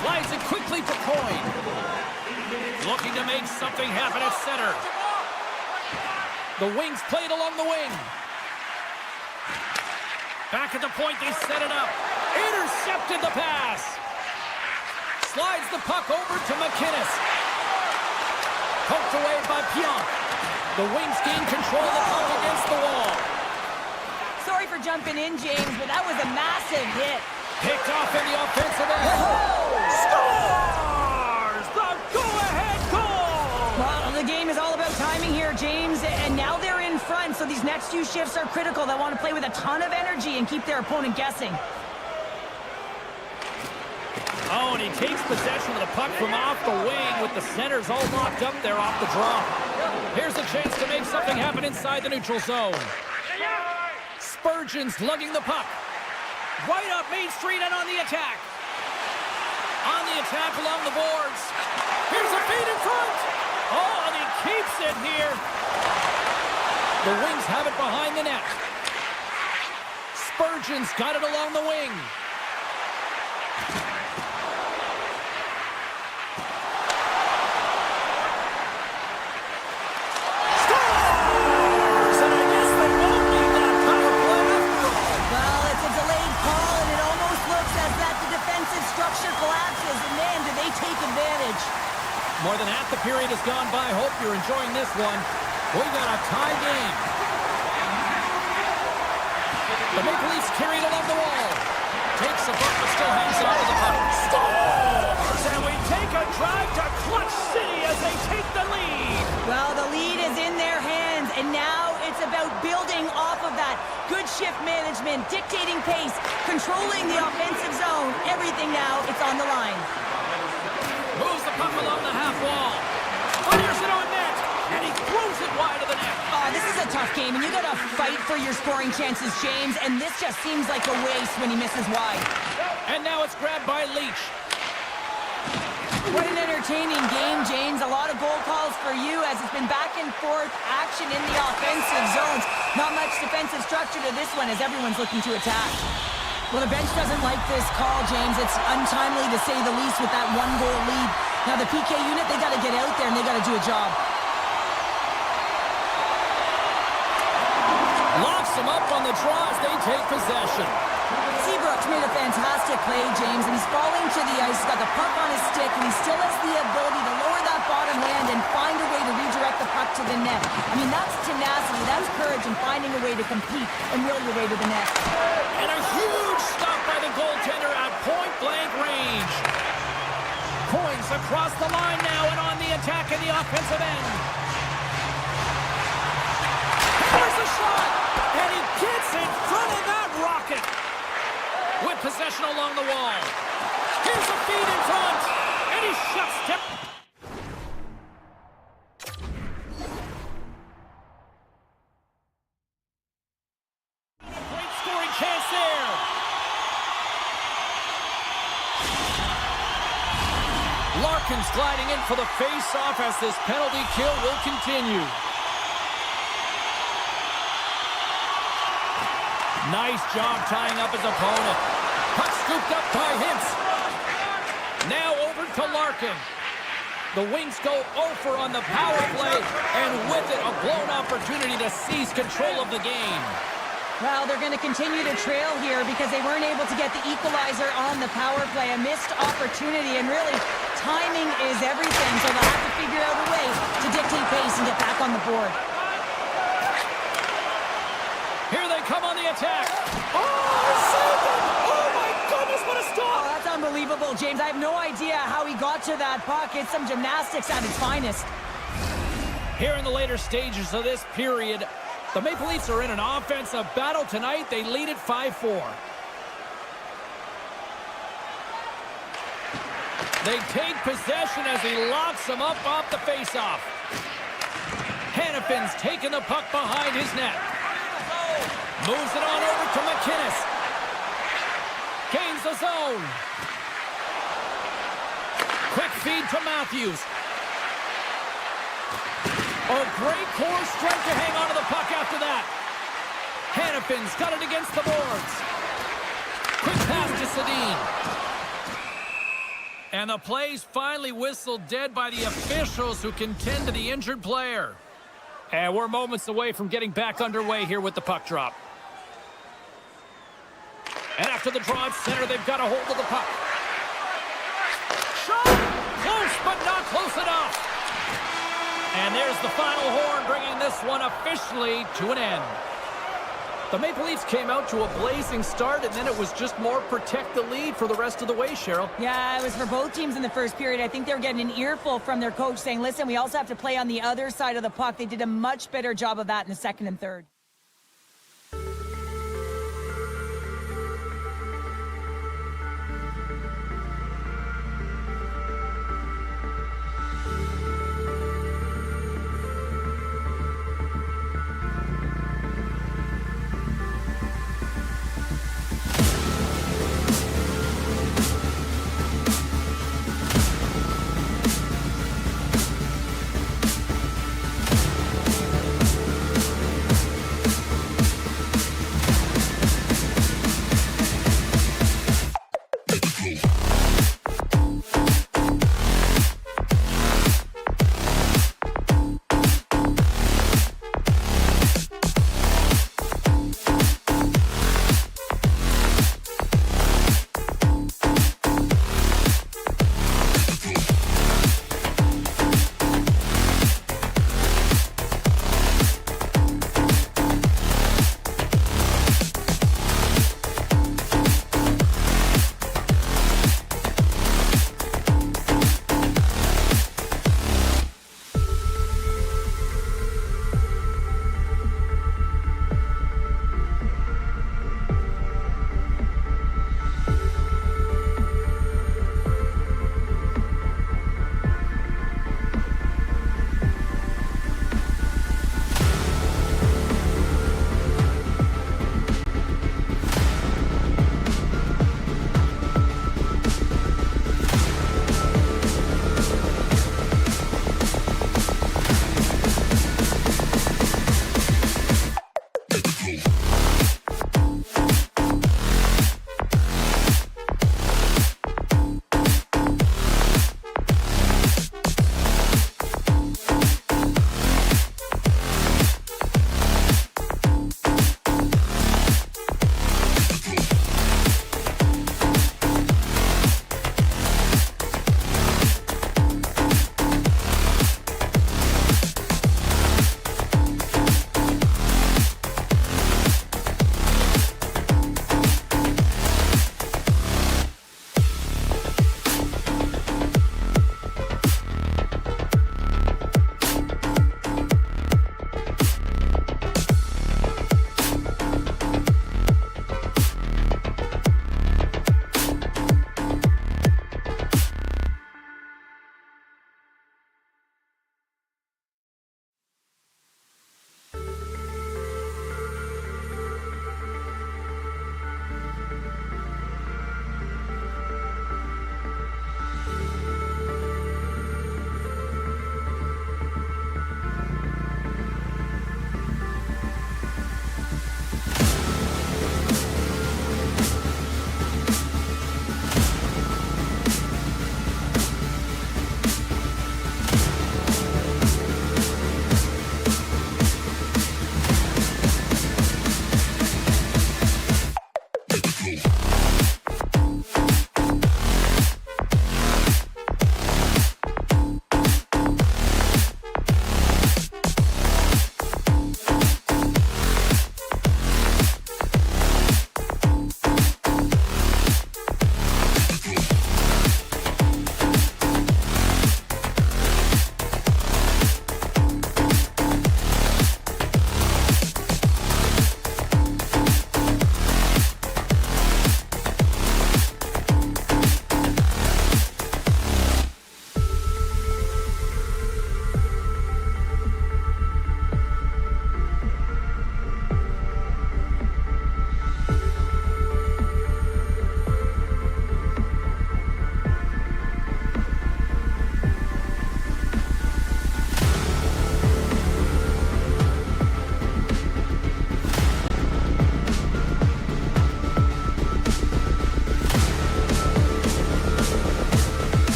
Slides it quickly to Coyne. Looking to make something happen at center. The wings played along the wing. Back at the point, they set it up. Intercepted the pass. Slides the puck over to McInnes. Poked away by Pionk. The wings gain control of the puck against the wall. Sorry for jumping in, James, but that was a massive hit. Picked off in the offensive end. Scores! The go-ahead goal! Well, the game is all about timing here, James, and now they're in front, so these next few shifts are critical. They want to play with a ton of energy and keep their opponent guessing. Oh, and he takes possession of the puck from off the wing with the centers all locked up there off the draw. Here's a chance to make something happen inside the neutral zone. Spurgeon's lugging the puck. Right up Main Street and on the attack. On the attack along the boards. Here's a feed in front. Oh, and he keeps it here. The Wings have it behind the net. Spurgeon's got it along the wing. More than half the period has gone by. Hope you're enjoying this one. We got a tie game. The Maple Leafs carry it along the wall. Takes the puck, but still hangs it onto the puck. Scores! And we take a drive to Clutch City as they take the lead. Well, the lead is in their hands, and now it's about building off of that. Good shift management, dictating pace, controlling the offensive zone. Everything now, it's on the line. Moves the puck along the half wall. Fires it on net, and he throws it wide of the net. This is a tough game, and you got to fight for your scoring chances, James, and this just seems like a waste when he misses wide. And now it's grabbed by Leach. What an entertaining game, James. A lot of goal calls for you as it's been back and forth action in the offensive zones. Not much defensive structure to this one as everyone's looking to attack. Well, the bench doesn't like this call, James. It's untimely to say the least with that one-goal lead. Now, the PK unit, they got to get out there and they got to do a job. Locks them up on the draw as they take possession. Seabrook's made a fantastic play, James, and he's falling to the ice. He's got the puck on his stick, and he still has the ability to lower that bottom hand and find a way to redirect the puck to the net. I mean, that's tenacity, that's courage, and finding a way to compete and will your way to the net. And a huge stop by the goaltender at point-blank range. Coyne's across the line now and on the attack in the offensive end. There's a shot, and he gets in front of that rocket. With possession along the wall. Here's a feed in front, and he shuts tip. Great scoring chance there. Larkin's gliding in for the face-off as this penalty kill will continue. Nice job tying up his opponent. Puck scooped up by Hintz. Now over to Larkin. The Wings go over on the power play, and with it, a blown opportunity to seize control of the game. Well, they're going to continue to trail here because they weren't able to get the equalizer on the power play. A missed opportunity, and really, timing is everything, so they'll have to figure out a way to dictate pace and get back on the board. Here they come on the attack. Oh, he saved it! Oh, my goodness, what a Oh, stop! that's unbelievable, James. I have no idea how he got to that puck. It's some gymnastics at its finest. Here in the later stages of this period, the Maple Leafs are in an offensive battle tonight. They lead it 5-4. They take possession as he locks them up off the faceoff. Hannafin's taking the puck behind his net. Moves it on over to McInnes. Gains the zone. Quick feed to Matthews. Oh, great core strength to hang on to the puck after that. Hannafin's got it against the boards. Quick pass to Sedin. And the play's finally whistled dead by the officials who contend to the injured player. And we're moments away from getting back underway here with the puck drop. And after the draw at center, they've got a hold of the puck. Shot! Close, but not close enough. And there's the final horn, bringing this one officially to an end. The Maple Leafs came out to a blazing start, and then it was just more protect the lead for the rest of the way, Cheryl. Yeah, it was for both teams in the first period. I think they were getting an earful from their coach saying, listen, we also have to play on the other side of the puck. They did a much better job of that in the second and third.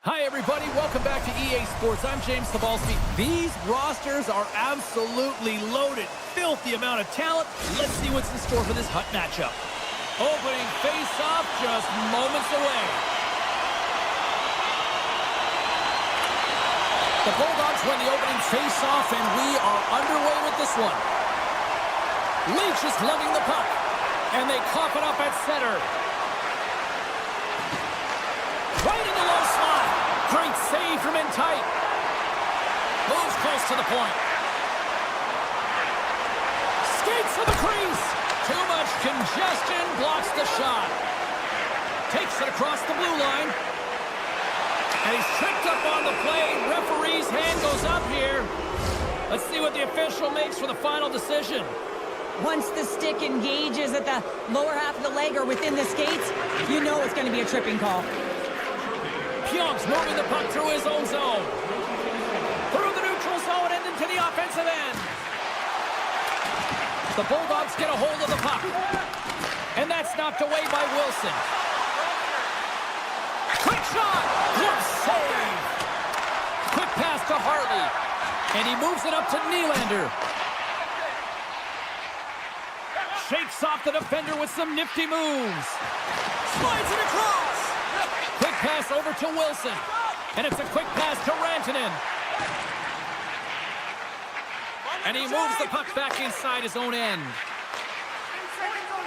Hi, everybody. Welcome back to EA Sports. I'm James Cebulski. These rosters are absolutely loaded. Filthy amount of talent. Let's see what's in store for this hot matchup. Opening face-off just moments away. The Bulldogs win the opening face-off, and we are underway with this one. Leach is lugging the puck, and they cough it up at center. Right in the low slot. Great save from in tight. Moves close to the point. Skates to the crease. Too much congestion. Blocks the shot. Takes it across the blue line. And he's tripped up on the play. Referee's hand goes up here. Let's see what the official makes for the final decision. Once the stick engages at the lower half of the leg or within the skates, you know it's going to be a tripping call. Pionk's moving the puck through his own zone. Through the neutral zone and into the offensive end. The Bulldogs get a hold of the puck. And that's knocked away by Wilson. Quick shot! Good save! Quick pass to Hartley. And he moves it up to Nylander. Shakes off the defender with some nifty moves. Slides it across! Quick pass over to Wilson. And it's a quick pass to Rantanen. And he moves the puck back inside his own end.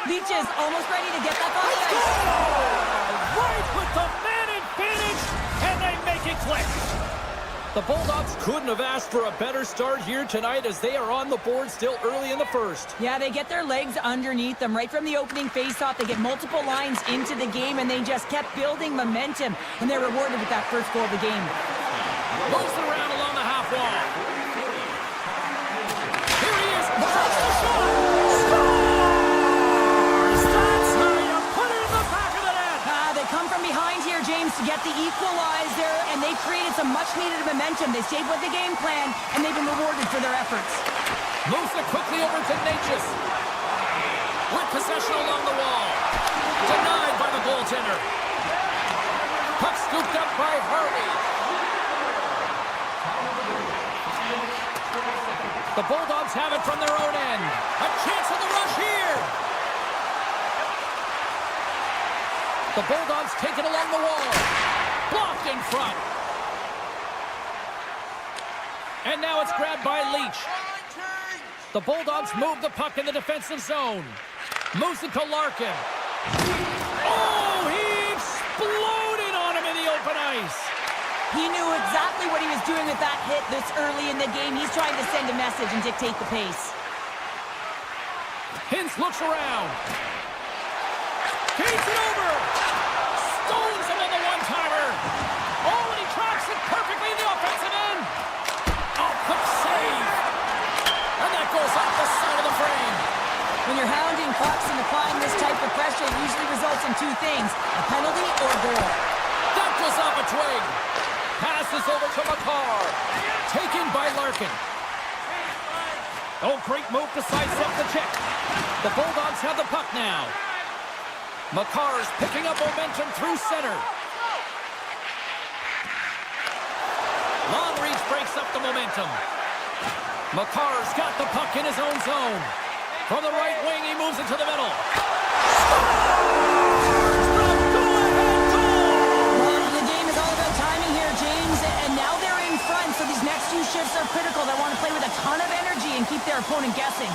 Leach is almost ready to get back on the ice. Right with the man advantage, and they make it click. The Bulldogs couldn't have asked for a better start here tonight as they are on the board still early in the first. Yeah, they get their legs underneath them right from the opening faceoff. They get multiple lines into the game, and they just kept building momentum, and they're rewarded with that first goal of the game. Moves it around along the half wall. Here he is. Takes the shot. Scores! That's how you put it in the back of the net. They come from behind here, James, to get the equalizer, and they've created some much-needed momentum. They stayed with the game plan, and they've been rewarded for their efforts. Moves it quickly over to Natchez. With possession along the wall. Denied by the goaltender. Puck scooped up by Hartley. The Bulldogs have it from their own end. A chance on the rush here. The Bulldogs take it along the wall. Blocked in front. And now it's grabbed by Leach. The Bulldogs move the puck in the defensive zone. Moves it to Larkin. Oh, he exploded on him in the open ice. He knew exactly what he was doing with that hit this early in the game. He's trying to send a message and dictate the pace. Hintz looks around. Feeds it over. Stones him on the one-timer. Oh, and he traps it perfectly in the offensive end. Oh, quick save. And that goes off the side of the frame. When you're hounding pucks and applying this type of pressure, it usually results in two things, a penalty or a goal. That goes off a twig. Passes over to Makar. Taken by Larkin. Oh, great move to sidestep the check. The Bulldogs have the puck now. Makar's picking up momentum through center. Long reach breaks up the momentum. Makar's got the puck in his own zone. From the right wing, he moves it to the middle. The game is all about timing here, James, and now they're in front, so these next two shifts are critical. They want to play with a ton of energy and keep their opponent guessing.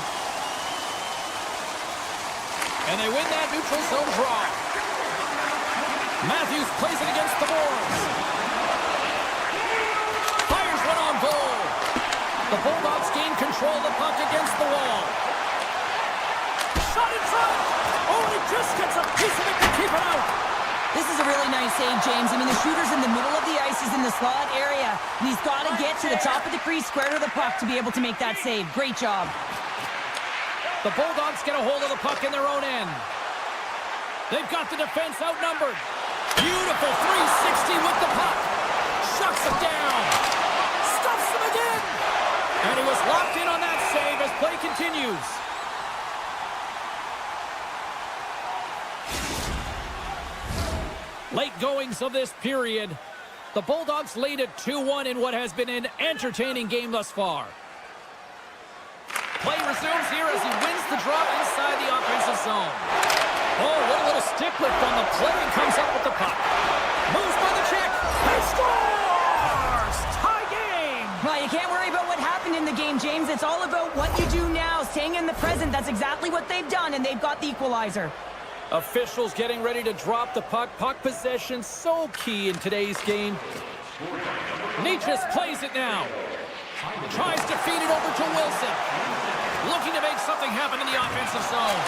And they win that neutral zone draw. Matthews plays it against the boards. Fires one on goal. The Bulldogs gain control of the puck against the wall. Shot in front. Oh, and he just gets a piece of it to keep it out. This is a really nice save, James. I mean, the shooter's in the middle of the ice. He's in the slot area, and he's got to get to the top of the crease, square to the puck, to be able to make that save. Great job. The Bulldogs get a hold of the puck in their own end. They've got the defense outnumbered. Beautiful 360 with the puck. Shuts it down. Stuffs him again. And he was locked in on that save as play continues. Late goings of this period. The Bulldogs lead at 2-1 in what has been an entertaining game thus far. Play resumes here as he wins the draw inside the offensive zone. Oh, what a little stick lift on the play and comes up with the puck. Moves by the check. He scores! Tie game! Well, you can't worry about what happened in the game, James. It's all about what you do now, staying in the present. That's exactly what they've done, and they've got the equalizer. Officials getting ready to drop the puck. Puck possession so key in today's game. Nietzsche plays it now. Tries to feed it over to Wilson. Looking to make something happen in the offensive zone.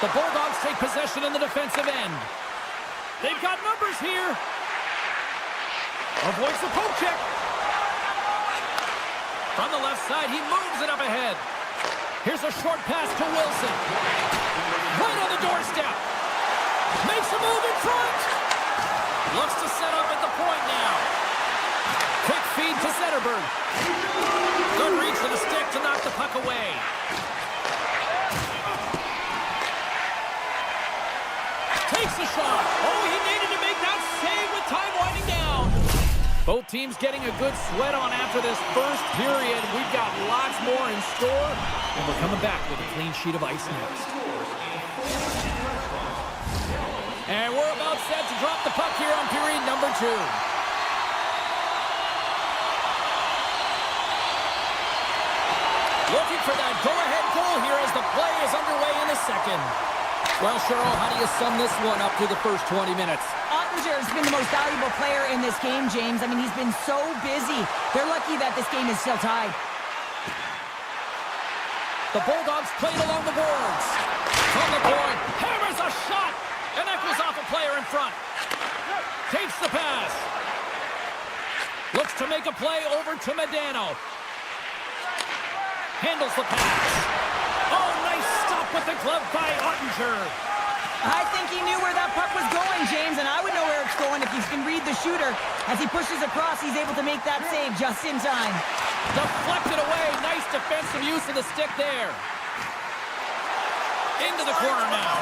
The Bulldogs take possession in the defensive end. They've got numbers here. Avoids the poke check. From the left side, he moves it up ahead. Here's a short pass to Wilson. Right on the doorstep. Makes a move in front. Looks to set up at the point now. Quick feed to Zetterberg. Good reach for the stick to knock the puck away. Takes the shot. Oh, he needed to make that save with time winding down. Both teams getting a good sweat on after this first period. We've got lots more in store, and we're coming back with a clean sheet of ice next. And we're about set to drop the puck here on period number 2. Looking for that go-ahead goal here as the play is underway in the second. Well, Cheryl, how do you sum this one up through the first 20 minutes? Ottinger's been the most valuable player in this game, James. I mean, he's been so busy. They're lucky that this game is still tied. The Bulldogs played along the boards. From the point, hammers a shot, and that goes off a player in front. Takes the pass. Looks to make a play over to Medano. Handles the pass. Oh, nice stop with the glove by Ottinger. I think he knew where that puck was going, James, and I would know where it's going if you can read the shooter. As he pushes across, he's able to make that save just in time. Deflected away. Nice defensive use of the stick there. Into the corner now.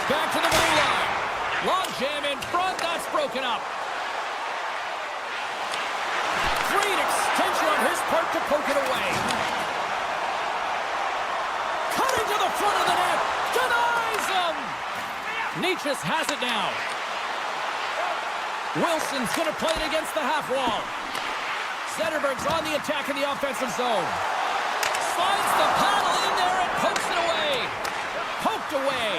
Back to the blue line. Long jam in front. That's broken up. Great extension on his part to poke it away. Cutting to the front of the net. Denies him. Nietzsche has it now. Wilson's going to play it against the half wall. Zetterberg's on the attack in the offensive zone. Slides the paddle in there and pokes it away. Poked away.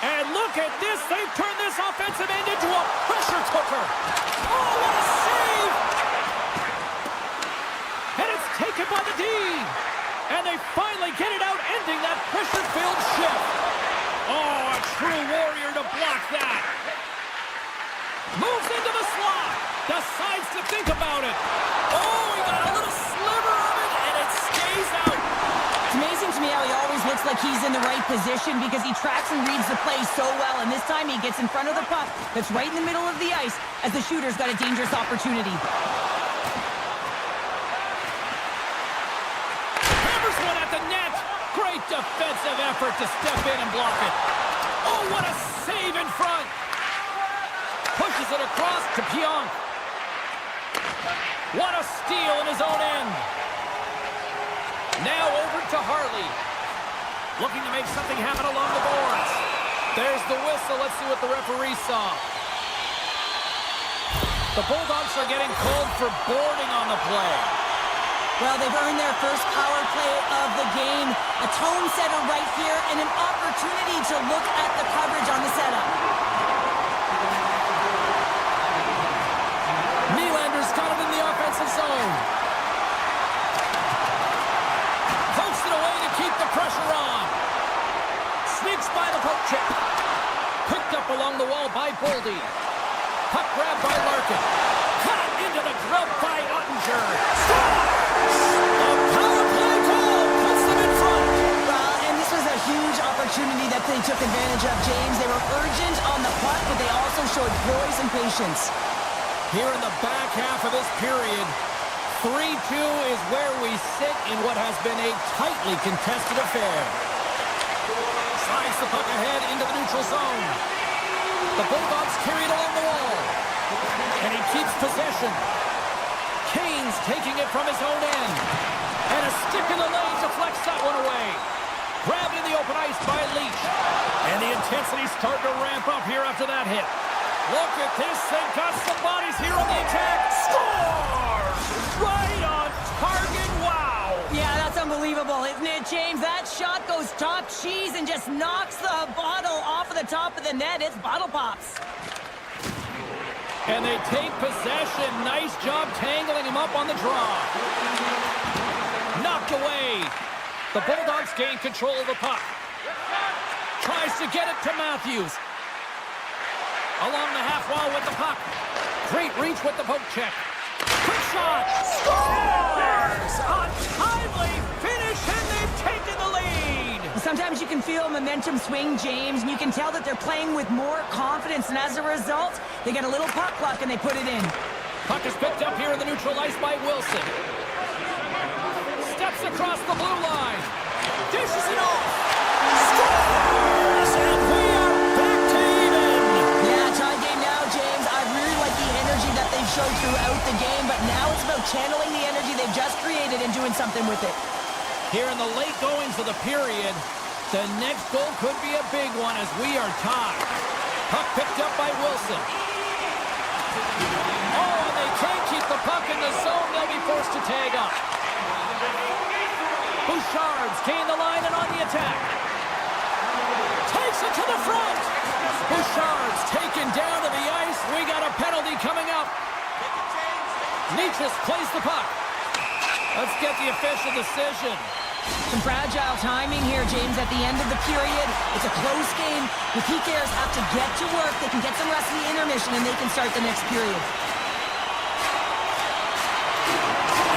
And look at this. They've turned this offensive end into a pressure cooker. Oh, what a save. And it's taken by the D. And they finally get it out, ending that pressure-filled shift. Oh, a true warrior to block that. Moves into the slot. Decides to think about it. Oh, he got a little sliver of it, and it stays out. It's amazing to me how he always looks like he's in the right position because he tracks and reads the play so well. And this time he gets in front of the puck that's right in the middle of the ice as the shooter's got a dangerous opportunity. Hammers one at the net. Great defensive effort to step in and block it. Oh, what a save in front. Pushes it across to Pionk. What a steal in his own end. Now over to Harley. Looking to make something happen along the boards. There's the whistle. Let's see what the referee saw. The Bulldogs are getting called for boarding on the play. Well, they've earned their first power play of the game. A tone setter right here and an opportunity to look at the coverage on the setup. Nylander's got it in the offensive zone. Pokes it away to keep the pressure on. Sneaks by the poke check. Picked up along the wall by Boldy. Puck grab by Larkin. Cut into the glove by Ottinger. A power play goal puts them in front. Well, and this was a huge opportunity that they took advantage of, James. They were urgent on the puck, but they also showed poise and patience. Here in the back half of this period, 3-2 is where we sit in what has been a tightly contested affair. Slides the puck ahead into the neutral zone. The Bulldogs carry it along the wall. And he keeps possession. Kane's taking it from his own end. And a stick in the lane deflects that one away. Grabbed in the open ice by Leach. And the intensity's starting to ramp up here after that hit. Look at this. They've got some bodies here on the attack. Scores! Right on target. Wow! Yeah, that's unbelievable, isn't it, James? That shot goes top cheese and just knocks the bottle off of the top of the net. It's bottle pops. And they take possession. Nice job tangling him up on the draw. Knocked away. The Bulldogs gain control of the puck. Tries to get it to Matthews. Along the half wall with the puck. Great reach with the poke check. Quick shot. Scores! A timely finish, and they've taken the lead. Sometimes you can feel momentum swing, James, and you can tell that they're playing with more confidence, and as a result, they get a little puck luck and they put it in. Puck is picked up here in the neutral ice by Wilson. Steps across the blue line. Dishes it off. Scores! And we are back to even. Yeah, tie game now, James. I really like the energy that they've showed throughout the game, but now it's about channeling the energy they've just created and doing something with it. Here in the late goings of the period, the next goal could be a big one as we are tied. Puck picked up by Wilson. Oh, and they can't keep the puck in the zone. They'll be forced to tag up. Bouchard's gained the line and on the attack. Takes it to the front. Bouchard's taken down to the ice. We got a penalty coming up. Nietzsche plays the puck. Let's get the official decision. Some fragile timing here, James, at the end of the period. It's a close game. The PKers have to get to work. They can get some rest in the intermission, and they can start the next period.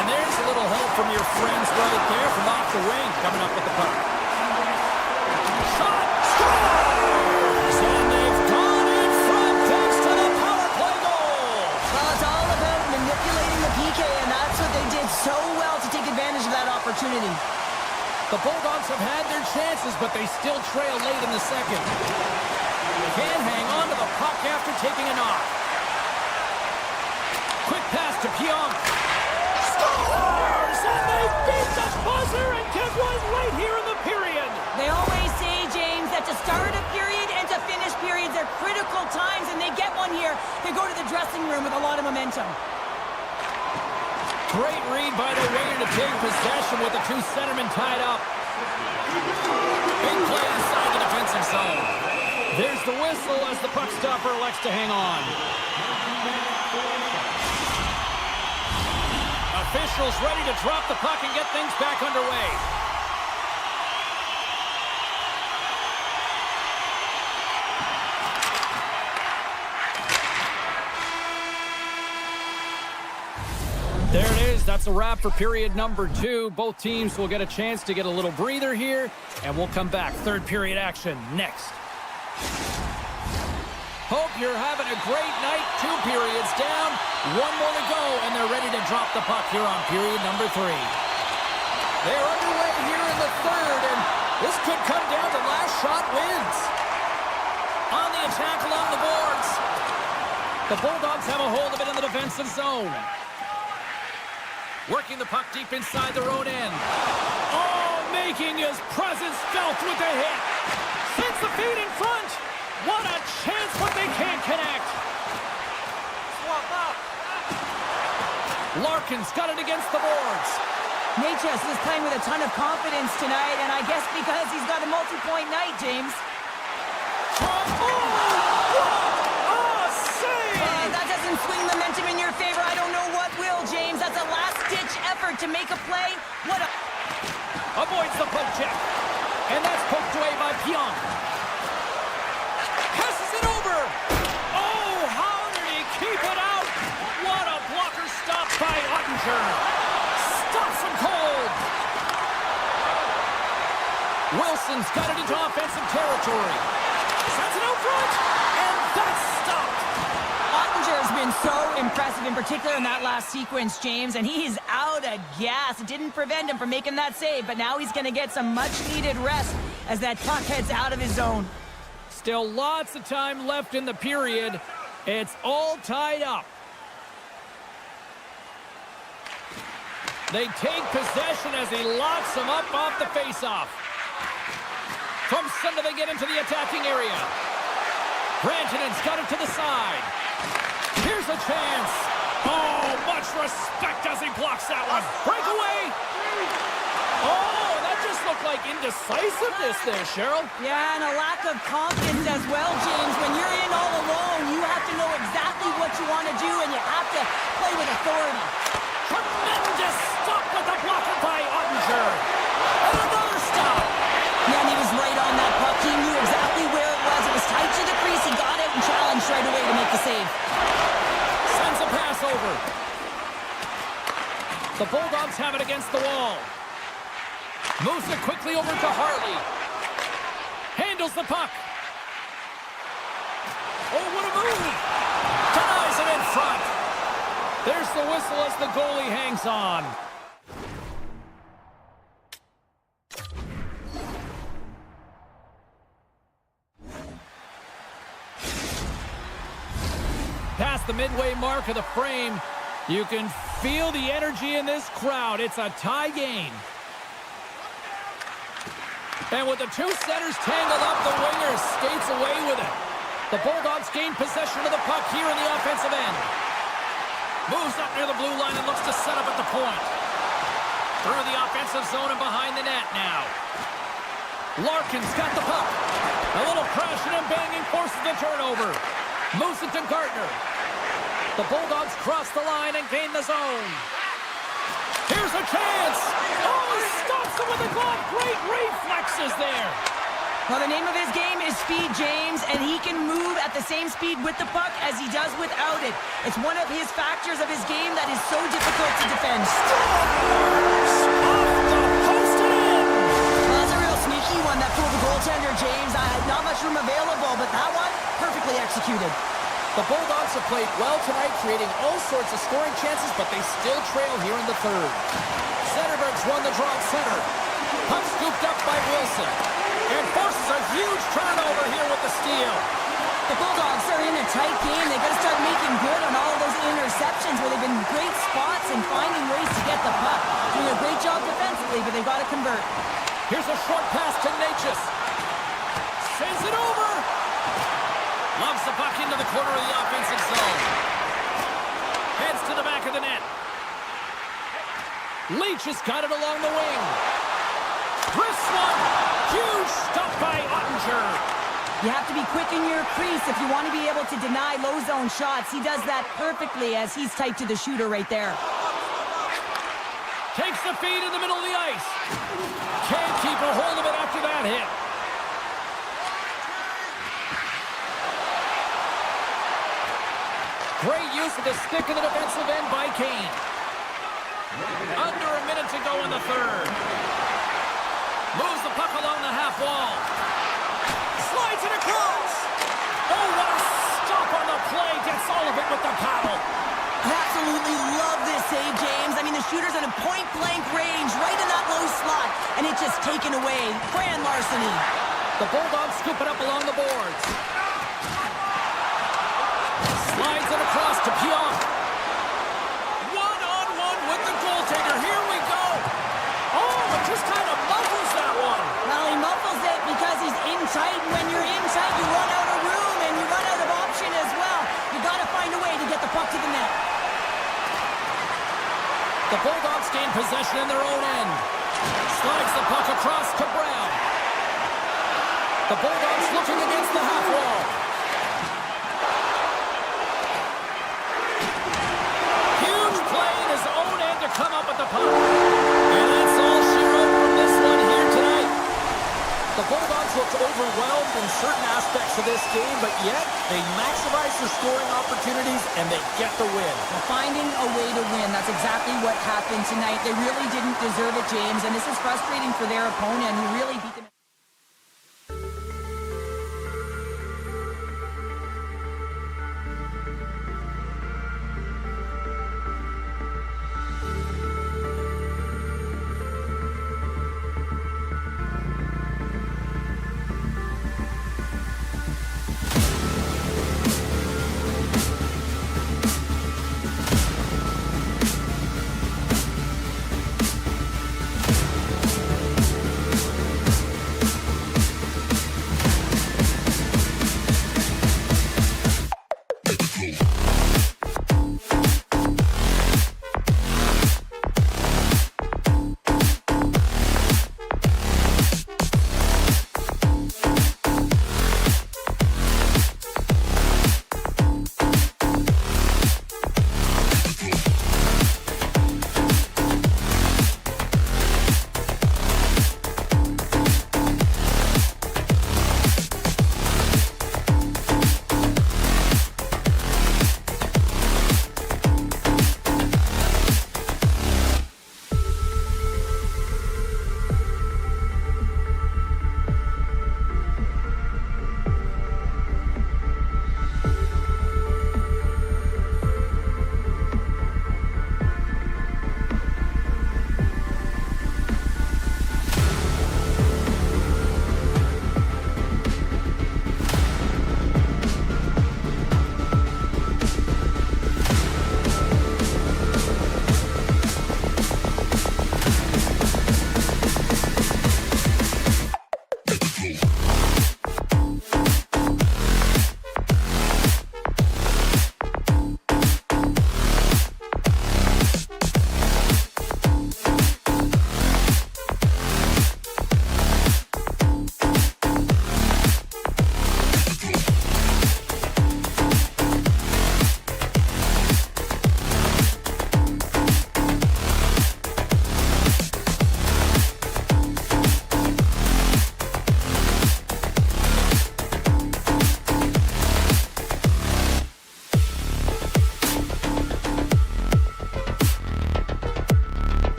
And there's a little help from your friends right there from off the wing, coming up with the puck. Shot! Scores! And they've gone in front thanks to the power play goal. Well, it's all about manipulating the PK, and that's what they did so well to take advantage of that opportunity. The Bulldogs have had their chances, but they still trail late in the second. Can hang on to the puck after taking a knock. Quick pass to Pionk. Scores! And they beat the buzzer and get one right here in the period. They always say, James, that to start a period and to finish periods are critical times, and they get one here. They go to the dressing room with a lot of momentum. Great read by the winger to take possession with the two centermen tied up. Big play inside the defensive zone. There's the whistle as the puck stopper elects to hang on. Officials ready to drop the puck and get things back underway. There it is. That's a wrap for period number 2. Both teams will get a chance to get a little breather here, and we'll come back. Third period action next. Hope you're having a great night. 2 periods down, 1 more to go, and they're ready to drop the puck here on period number 3. They're underway here in the third, and this could come down to last shot wins. On the attack along the boards. The Bulldogs have a hold of it in the defensive zone. Working the puck deep inside their own end. Oh, making his presence felt with the hit. Sends the feed in front. What a chance, but they can't connect. Swap up. Larkin's got it against the boards. Natchez is playing with a ton of confidence tonight, and I guess because he's got a multi-point night, James. That doesn't swing momentum in your favor. I don't know what will, James. That's a last-ditch effort to make a play. What a... Avoids the poke check. And that's poked away by Pionk. Passes it over. Oh, how did he keep it out? What a blocker stop by Ottinger. Stops him cold. Wilson's got it into offensive territory. Sends it out front. And that's stopped. Ottinger's been so impressive, in particular in that last sequence, James, and he's out of gas. It didn't prevent him from making that save, but now he's going to get some much-needed rest as that puck heads out of his zone. Still lots of time left in the period. It's all tied up. They take possession as he locks them up off the faceoff. From center, they get into the attacking area. Rantanen's got it to the side. Here's a chance. Oh, much respect as he blocks that one. Breakaway. Oh, that just looked like indecisiveness there, Cheryl. Yeah, and a lack of confidence as well, James. When you're in all alone, you have to know exactly what you want to do, and you have to play with authority. Tremendous stop with the blocker by Ottinger. And another stop. Yeah, and he was right on that puck. He knew exactly where it was. It was tight to the crease. He got out and challenged right away to make the save. Sends a pass over. The Bulldogs have it against the wall. Moves it quickly over to Hartley. Handles the puck. Oh, what a move. Denies it in front. There's the whistle as the goalie hangs on. Past the midway mark of the frame, you can feel the energy in this crowd. It's a tie game. And with the two centers tangled up, the winger skates away with it. The Bulldogs gain possession of the puck here in the offensive end. Moves up near the blue line and looks to set up at the point. Through the offensive zone and behind the net now. Larkin's got the puck. A little crashing and banging forces the turnover. Moves it to Gardner. The Bulldogs cross the line and gain the zone. Here's a chance. Oh, he stops it with a glove. Great reflexes there. Well, the name of his game is speed, James, and he can move at the same speed with the puck as he does without it. It's one of his factors of his game that is so difficult to defend. Off the post and in. Well, that's a real sneaky one that fooled the goaltender, James. Not much room available, but that one, perfectly executed. The Bulldogs have played well tonight, creating all sorts of scoring chances, but they still trail here in the third. Zetterberg's won the draw at center. Puck scooped up by Wilson. And forces a huge turnover here with the steal. The Bulldogs are in a tight game. They got to start making good on all of those interceptions where they've been great spots and finding ways to get the puck. Doing a great job defensively, but they've got to convert. Here's a short pass to Natchez. Sends it over. Loves the puck into the corner of the offensive zone. Heads to the back of the net. Leach has got it along the wing. Drifts one. Huge stop by Ottinger. You have to be quick in your crease if you want to be able to deny low zone shots. He does that perfectly as he's tight to the shooter right there. Takes the feed in the middle of the ice. Can't keep a hold of it after that hit. Great use of the stick in the defensive end by Kane. Under a minute to go in the third. Moves the puck along the half wall. Slides it across. Oh, what a stop on the play. Gets all of it with the paddle. Absolutely love this save, James. I mean, the shooter's in a point-blank range, right in that low slot, and it's just taken away. Grand larceny. The Bulldogs scoop it up along the boards. Slides it across to Pionk. One-on-one with the goaltender. Here we go. Oh, it just kind of muffles that one. Well, he muffles it because he's in tight. When you're in tight, you run out of room and you run out of option as well. You got to find a way to get the puck to the net. The Bulldogs gain possession in their own end. Slides the puck across to Brown. The Bulldogs looking against the half wall. Huge play in his own end to come up with the puck. And that's all she wrote from this one here tonight. The Bulldogs looked overwhelmed in certain aspects of this game, but yet they maximize their scoring opportunities and they get the win. Well, finding a way to win, that's exactly what happened tonight. They really didn't deserve it, James, and this is frustrating for their opponent who really beat them.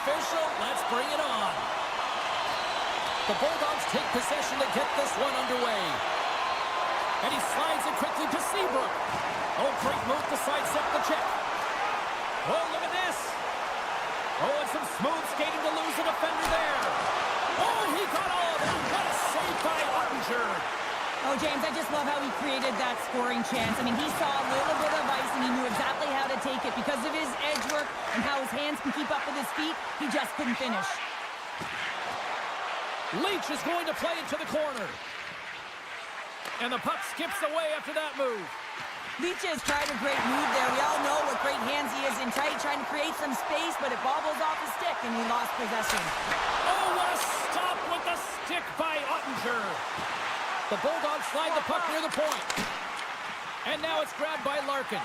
official. Let's bring it on. The Bulldogs take possession to get this one underway. And he slides it quickly to Seabrook. Oh, great move to sidestep the check. Oh, look at this. Oh, and some smooth skating to lose a defender there. Oh, he got all of it. What a save by Ottinger. Oh, James, I just love how he created that scoring chance. I mean, he saw a little bit of ice, and he knew exactly how to take it. Because of his edge work and how his hands can keep up with his feet, he just couldn't finish. Leach is going to play it to the corner. And the puck skips away after that move. Leach has tried a great move there. We all know what great hands he is in tight, trying to create some space, but it bobbles off his stick, and he lost possession. Oh, what a stop with the stick by Ottinger. The Bulldogs slide the puck near the point. And now it's grabbed by Larkin.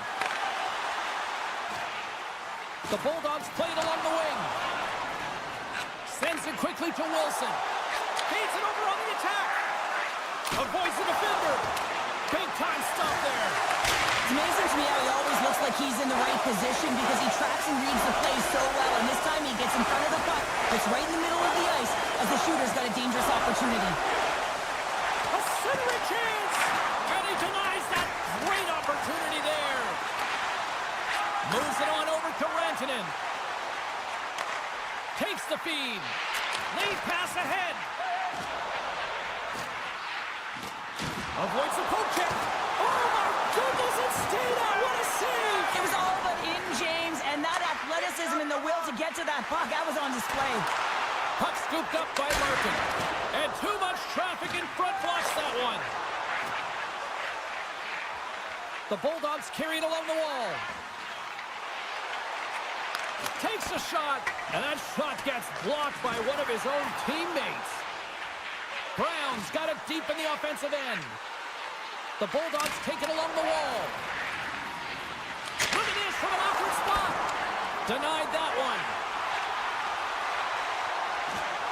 The Bulldogs play it along the wing. Sends it quickly to Wilson. Feeds it over on the attack. Avoids the defender. Big time stop there. It's amazing to me how he always looks like he's in the right position because he tracks and reads the play so well. And this time he gets in front of the puck. It's right in the middle of the ice as the shooter's got a dangerous opportunity. A centering chance. And he denies that great opportunity there. Moves it on over to Rantanen. Takes the feed. Lead pass ahead. Avoids the poke check. Oh my goodness, it stayed out. What a save. It was all but in, James, and that athleticism and the will to get to that puck, that was on display. Puck scooped up by Larkin. And too much traffic in front blocks that one. The Bulldogs carry it along the wall. Takes a shot, and that shot gets blocked by one of his own teammates. Brown's got it deep in the offensive end. The Bulldogs take it along the wall. Look at this from an awkward spot. Denied that one.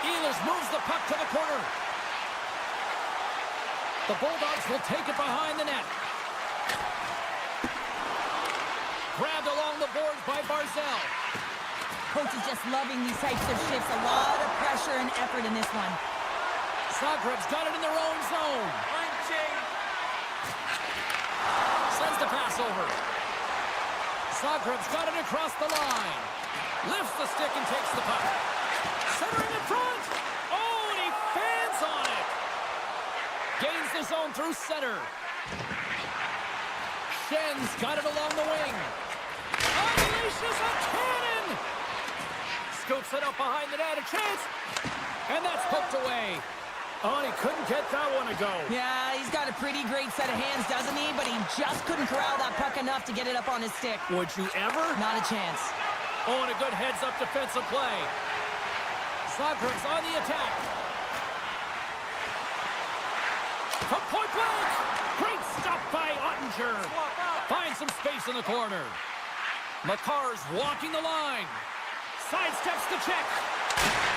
Ehlers moves the puck to the corner. The Bulldogs will take it behind the net. Grabbed along the boards by Barzal. Coach is just loving these types of shifts. A lot of pressure and effort in this one. Zagreb's got it in their own zone. Sends the pass over. Zagreb's got it across the line. Lifts the stick and takes the puck. Centering in front. Oh, and he fans on it. Gains the zone through center. Schen's got it along the wing. Unleashes a cannon. Scoops it up behind the net. A chance. And that's poked away. Oh, and he couldn't get that one to go. Yeah, he's got a pretty great set of hands, doesn't he? But he just couldn't corral that puck enough to get it up on his stick. Would you ever? Not a chance. Oh, and a good heads-up defensive play. Zagreb's on the attack. From point blank. Great stop by Ottinger. Finds some space in the corner. Makar's walking the line. Sidesteps the check.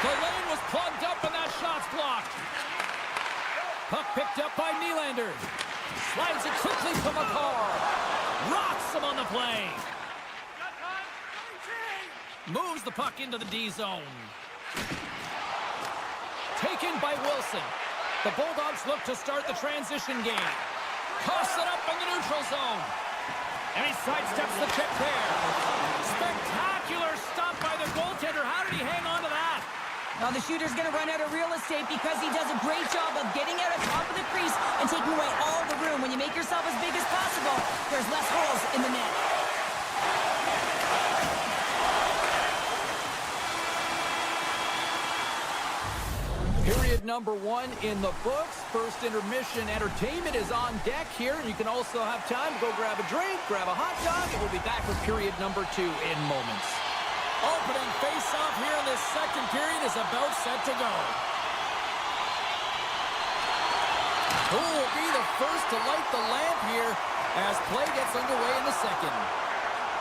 The lane was plugged up and that shot's blocked. Puck picked up by Nylander. Slides it quickly to Makar. Rocks him on the play. Moves the puck into the D zone. Taken by Wilson. The Bulldogs look to start the transition game. Toss it up in the neutral zone. And he sidesteps the check there. Spectacular stop by the goaltender. How did he hang on to that? Well, the shooter's going to run out of real estate because he does a great job of getting out of top of the crease and taking away all the room. When you make yourself as big as possible, there's less holes in the net. Period number 1 in the books. First intermission entertainment is on deck here. You can also have time to go grab a drink, grab a hot dog, and we'll be back with period number 2 in moments. Opening face-off here in this second period is about set to go. Who will be the first to light the lamp here as play gets underway in the second?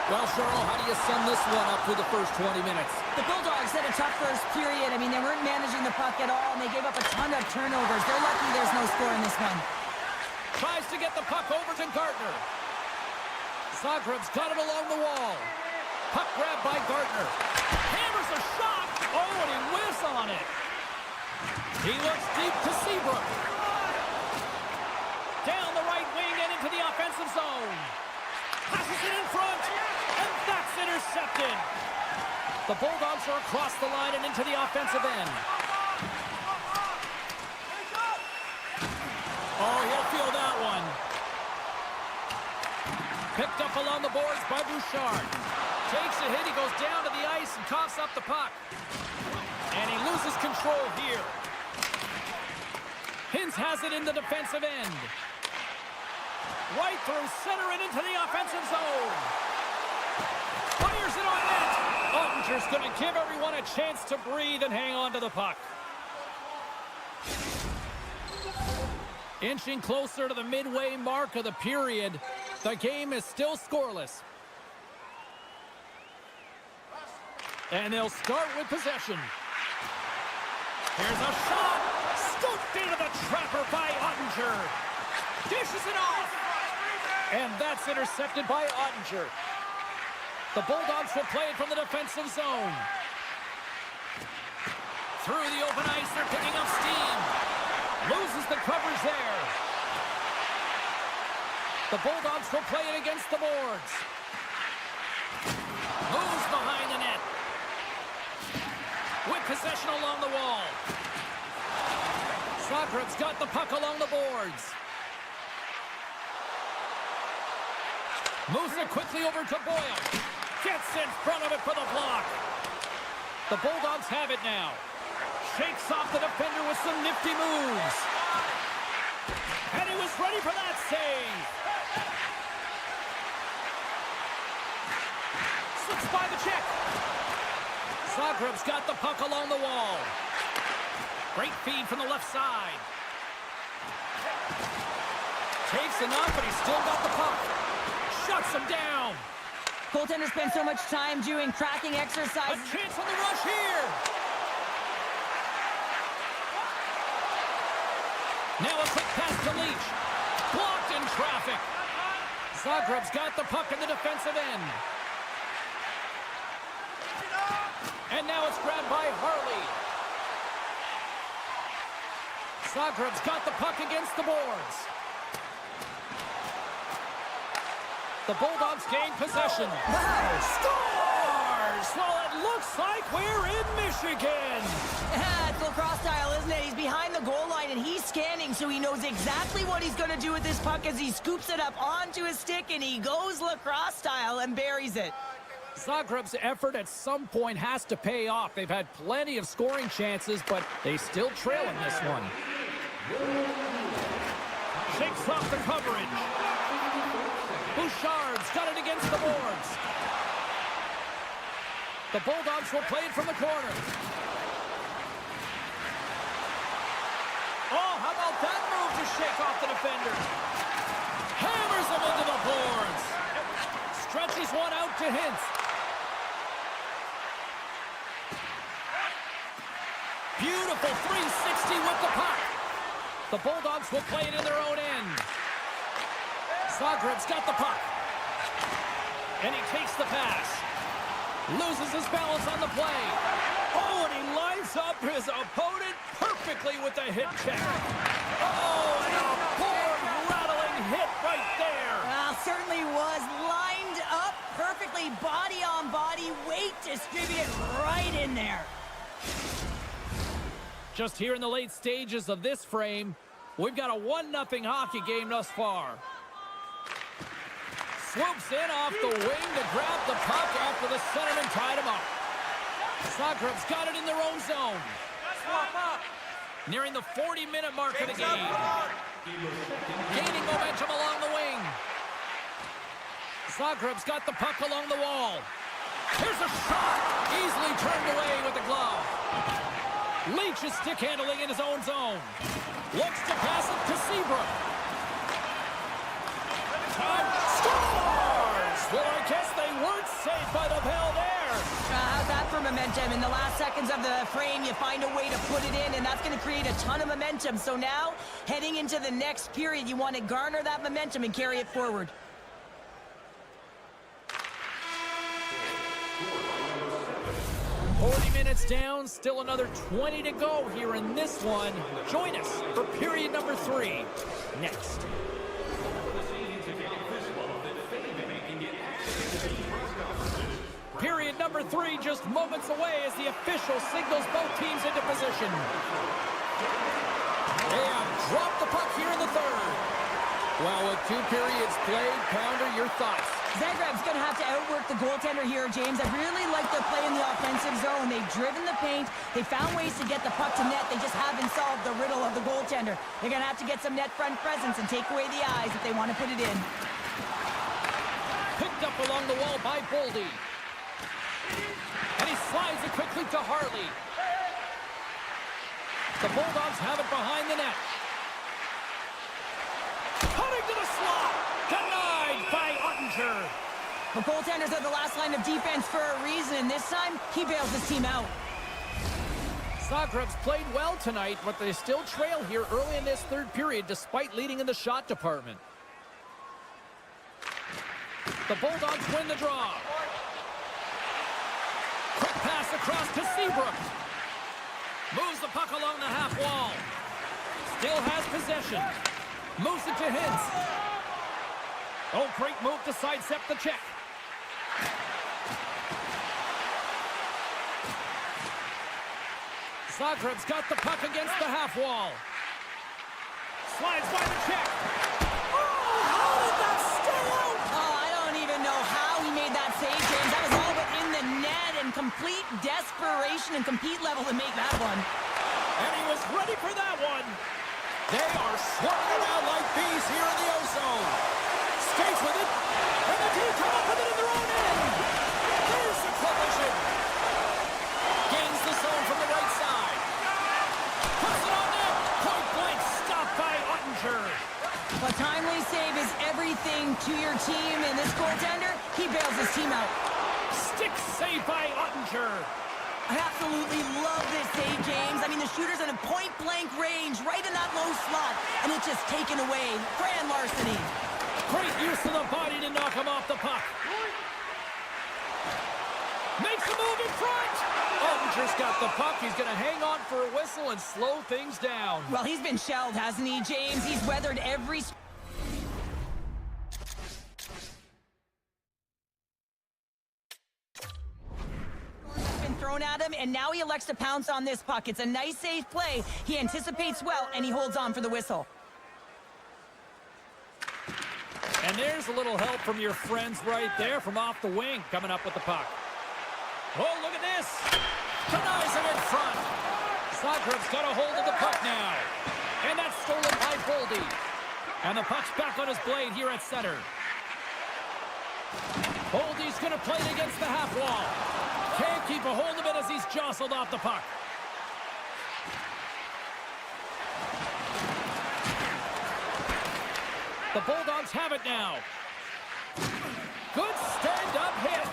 Well, Cheryl, how do you sum this one up through the first 20 minutes? The Bulldogs had a tough first period. I mean, they weren't managing the puck at all, and they gave up a ton of turnovers. They're lucky there's no score in this one. Tries to get the puck over to Gardner. Zagreb's got it along the wall. Puck grabbed by Gardner. Hammers a shot. He looks deep to Seabrook. Down the right wing and into the offensive zone. Passes it in front, and that's intercepted. The Bulldogs are across the line and into the offensive end. Oh, he'll feel that one. Picked up along the boards by Bouchard. Takes a hit, he goes down to the ice and coughs up the puck. And he loses control here. Hintz has it in the defensive end. Right through center and into the offensive zone. Fires it on net. Ottinger's going to give everyone a chance to breathe and hang on to the puck. Inching closer to the midway mark of the period. The game is still scoreless. And they'll start with possession. Here's a shot. Scooped into the trapper by Ottinger. Dishes it off. And that's intercepted by Ottinger. The Bulldogs will play it from the defensive zone. Through the open ice, they're picking up steam. Loses the coverage there. The Bulldogs will play it against the boards. Moves behind the net. With possession along the wall. Zagreb's got the puck along the boards. Moves it quickly over to Boyle. Gets in front of it for the block. The Bulldogs have it now. Shakes off the defender with some nifty moves. And he was ready for that save. Slips by the check. Zagreb's got the puck along the wall. Great feed from the left side. Takes enough, but he's still got the puck. Shuts him down. Goaltender spent so much time doing tracking exercises. A chance on the rush here. Now a quick pass to Leach. Blocked in traffic. Zagreb's got the puck in the defensive end. And now it's grabbed by Harley. Zagreb's got the puck against the boards. The Bulldogs gain possession. Wow! Scores! Well, it looks like we're in Michigan. It's lacrosse style, isn't it? He's behind the goal line and he's scanning, so he knows exactly what he's going to do with this puck as he scoops it up onto his stick and he goes lacrosse style and buries it. Zagreb's effort at some point has to pay off. They've had plenty of scoring chances, but they still trail in this one. Shakes off the coverage. Bouchard's got it against the boards. The Bulldogs will play it from the corner. Oh, how about that move to shake off the defender? Hammers him into the boards. Stretches one out to Hintz. Beautiful 360 with the puck. The Bulldogs will play it in their own end. Zagreb's got the puck. And he takes the pass. Loses his balance on the play. Oh, and he lines up his opponent perfectly with the hip check. Oh, and a board-rattling hit right there. Certainly was lined up perfectly, body on body, weight distributed right in there. Just here in the late stages of this frame, we've got a 1-0 hockey game thus far. Swoops in off the wing to grab the puck after the centerman tied him up. Zagreb's got it in their own zone. Nearing the 40-minute mark of the game. Gaining momentum along the wing. Zagreb's got the puck along the wall. Here's a shot. Easily turned away with the glove. Leach is stick handling in his own zone. Looks to pass it to Seabrook. Time. Scores! Well, I guess they weren't safe by the bell there. How's that for momentum? In the last seconds of the frame, you find a way to put it in, and that's going to create a ton of momentum. So now, heading into the next period, you want to garner that momentum and carry it forward. 40 minutes down, still another 20 to go here in this one. Join us for period number 3 next. Period number 3 just moments away as the official signals both teams into position. They have dropped the puck here in the third. Well, with 2 periods played, Pounder, your thoughts? Zagreb's going to have to outwork the goaltender here, James. I really like their play in the offensive zone. They've driven the paint. They found ways to get the puck to net. They just haven't solved the riddle of the goaltender. They're going to have to get some net front presence and take away the eyes if they want to put it in. Picked up along the wall by Boldy. And he slides it quickly to Hartley. The Bulldogs have it behind the net. Coming to the slot. Denied by Ottinger. The goaltenders are the last line of defense for a reason, and this time, he bails his team out. Zagreb's played well tonight, but they still trail here early in this third period despite leading in the shot department. The Bulldogs win the draw. Quick pass across to Seabrook. Moves the puck along the half wall. Still has possession. Moves it to Hintz. Oh, great move to sidestep the check. Zagreb's got the puck against the half wall. Slides by the check. Oh, how did that stay out? Oh, I don't even know how he made that save, James. That was all but in the net and complete desperation and compete level to make that one. And he was ready for that one. They are swarming around like bees here in the O-zone. Skates with it. And the team come up with it in their own end. There's the collision. Gains the zone from the right side. Puts it on net. Point blank stopped by Ottinger. A timely save is everything to your team, and this goaltender, he bails his team out. Stick save by Ottinger. I absolutely love this save, James. I mean, the shooter's in a point-blank range, right in that low slot, and it's just taken away. Grand larceny. Great use of the body to knock him off the puck. Makes a move in front. Ottinger's got the puck. He's going to hang on for a whistle and slow things down. Well, he's been shelled, hasn't he, James? He's weathered every... thrown at him, and now he elects to pounce on this puck. It's a nice, safe play. He anticipates well, and he holds on for the whistle. And there's a little help from your friends right there from off the wing coming up with the puck. Oh, look at this. Denies him in front. Zagreb's got a hold of the puck now. And that's stolen by Boldy. And the puck's back on his blade here at center. Boldy's going to play it against the half wall. Can't keep a hold of it as he's jostled off the puck. The Bulldogs have it now. Good stand-up hit.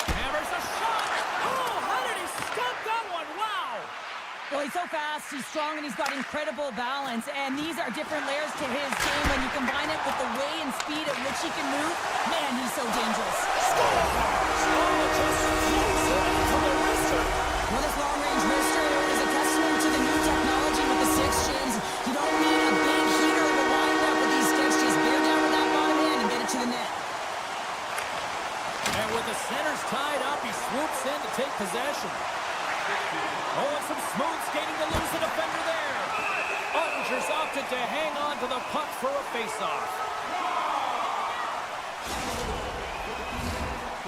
Hammers a shot. Oh, how did he stop that one? Wow. Well, he's so fast, he's strong, and he's got incredible balance. And these are different layers to his game. When you combine it with the way and speed at which he can move, man, he's so dangerous. Well, this long-range wrister is a testament to the new technology with the six, James. You don't need a big heater to wind up with these sticks. Just bear down with that bottom end and get it to the net. And with the centers tied up, he swoops in to take possession. Oh, and some smooth skating to lose the defender there. Ottinger's opted to hang on to the puck for a face-off.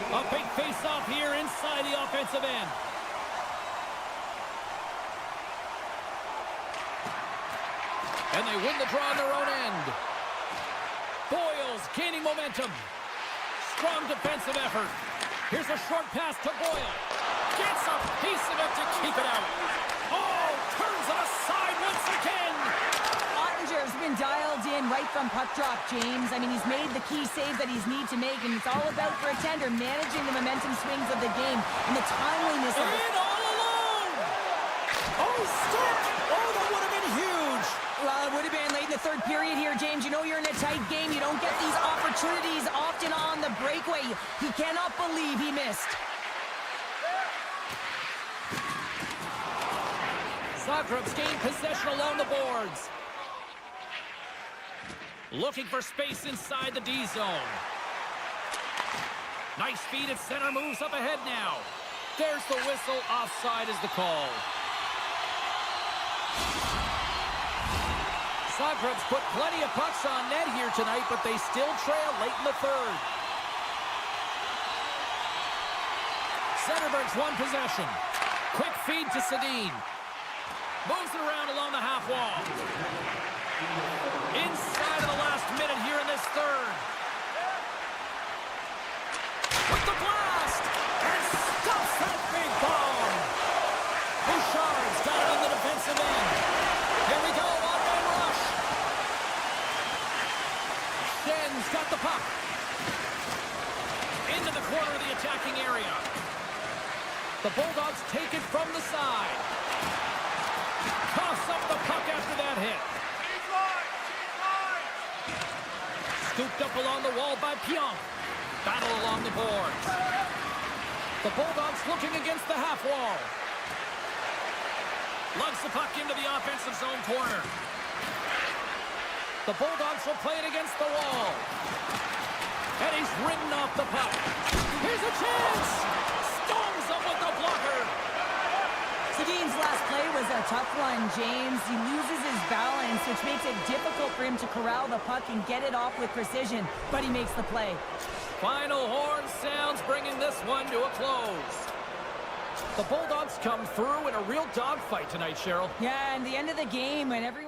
A big face-off here inside the offensive end. And they win the draw on their own end. Boyle's gaining momentum. Strong defensive effort. Here's a short pass to Boyle. Gets a piece of it to keep it out. Oh, turns it aside once again. Ottinger's been dialed in right from puck drop, James. I mean, he's made the key saves that he's need to make, and it's all about, for a tender, managing the momentum swings of the game and the timeliness of it. And all alone. Oh, stopped. Oh, that would have been huge. Well, it would have been late in the third period here, James. You know you're in a tight game. You don't get these opportunities often on the breakaway. He cannot believe he missed. Zagreb's gained possession along the boards. Looking for space inside the D zone. Nice feed at center, moves up ahead now. There's the whistle. Offside is the call. Zagreb's put plenty of pucks on net here tonight, but they still trail late in the third. Zetterberg's won possession. Quick feed to Sedin. Moves it around along the half wall. Inside of the last minute here in this third. With the blast! And stuffs that big bomb! Bouchard's got it on the defensive end. Here we go, on-man rush. Shen's got the puck. Into the corner of the attacking area. The Bulldogs take it from the side. Toss up the puck after that hit. Scooped up along the wall by Pionk. Battle along the boards. The Bulldogs looking against the half wall. Lugs the puck into the offensive zone corner. The Bulldogs will play it against the wall. And he's ridden off the puck. Here's a chance! Storms up with the blocker. Sedin's last play was a tough one, James. He loses his balance, which makes it difficult for him to corral the puck and get it off with precision, but he makes the play. Final horn sounds, bringing this one to a close. The Bulldogs come through in a real dogfight tonight, Cheryl. Yeah, and the end of the game, when everyone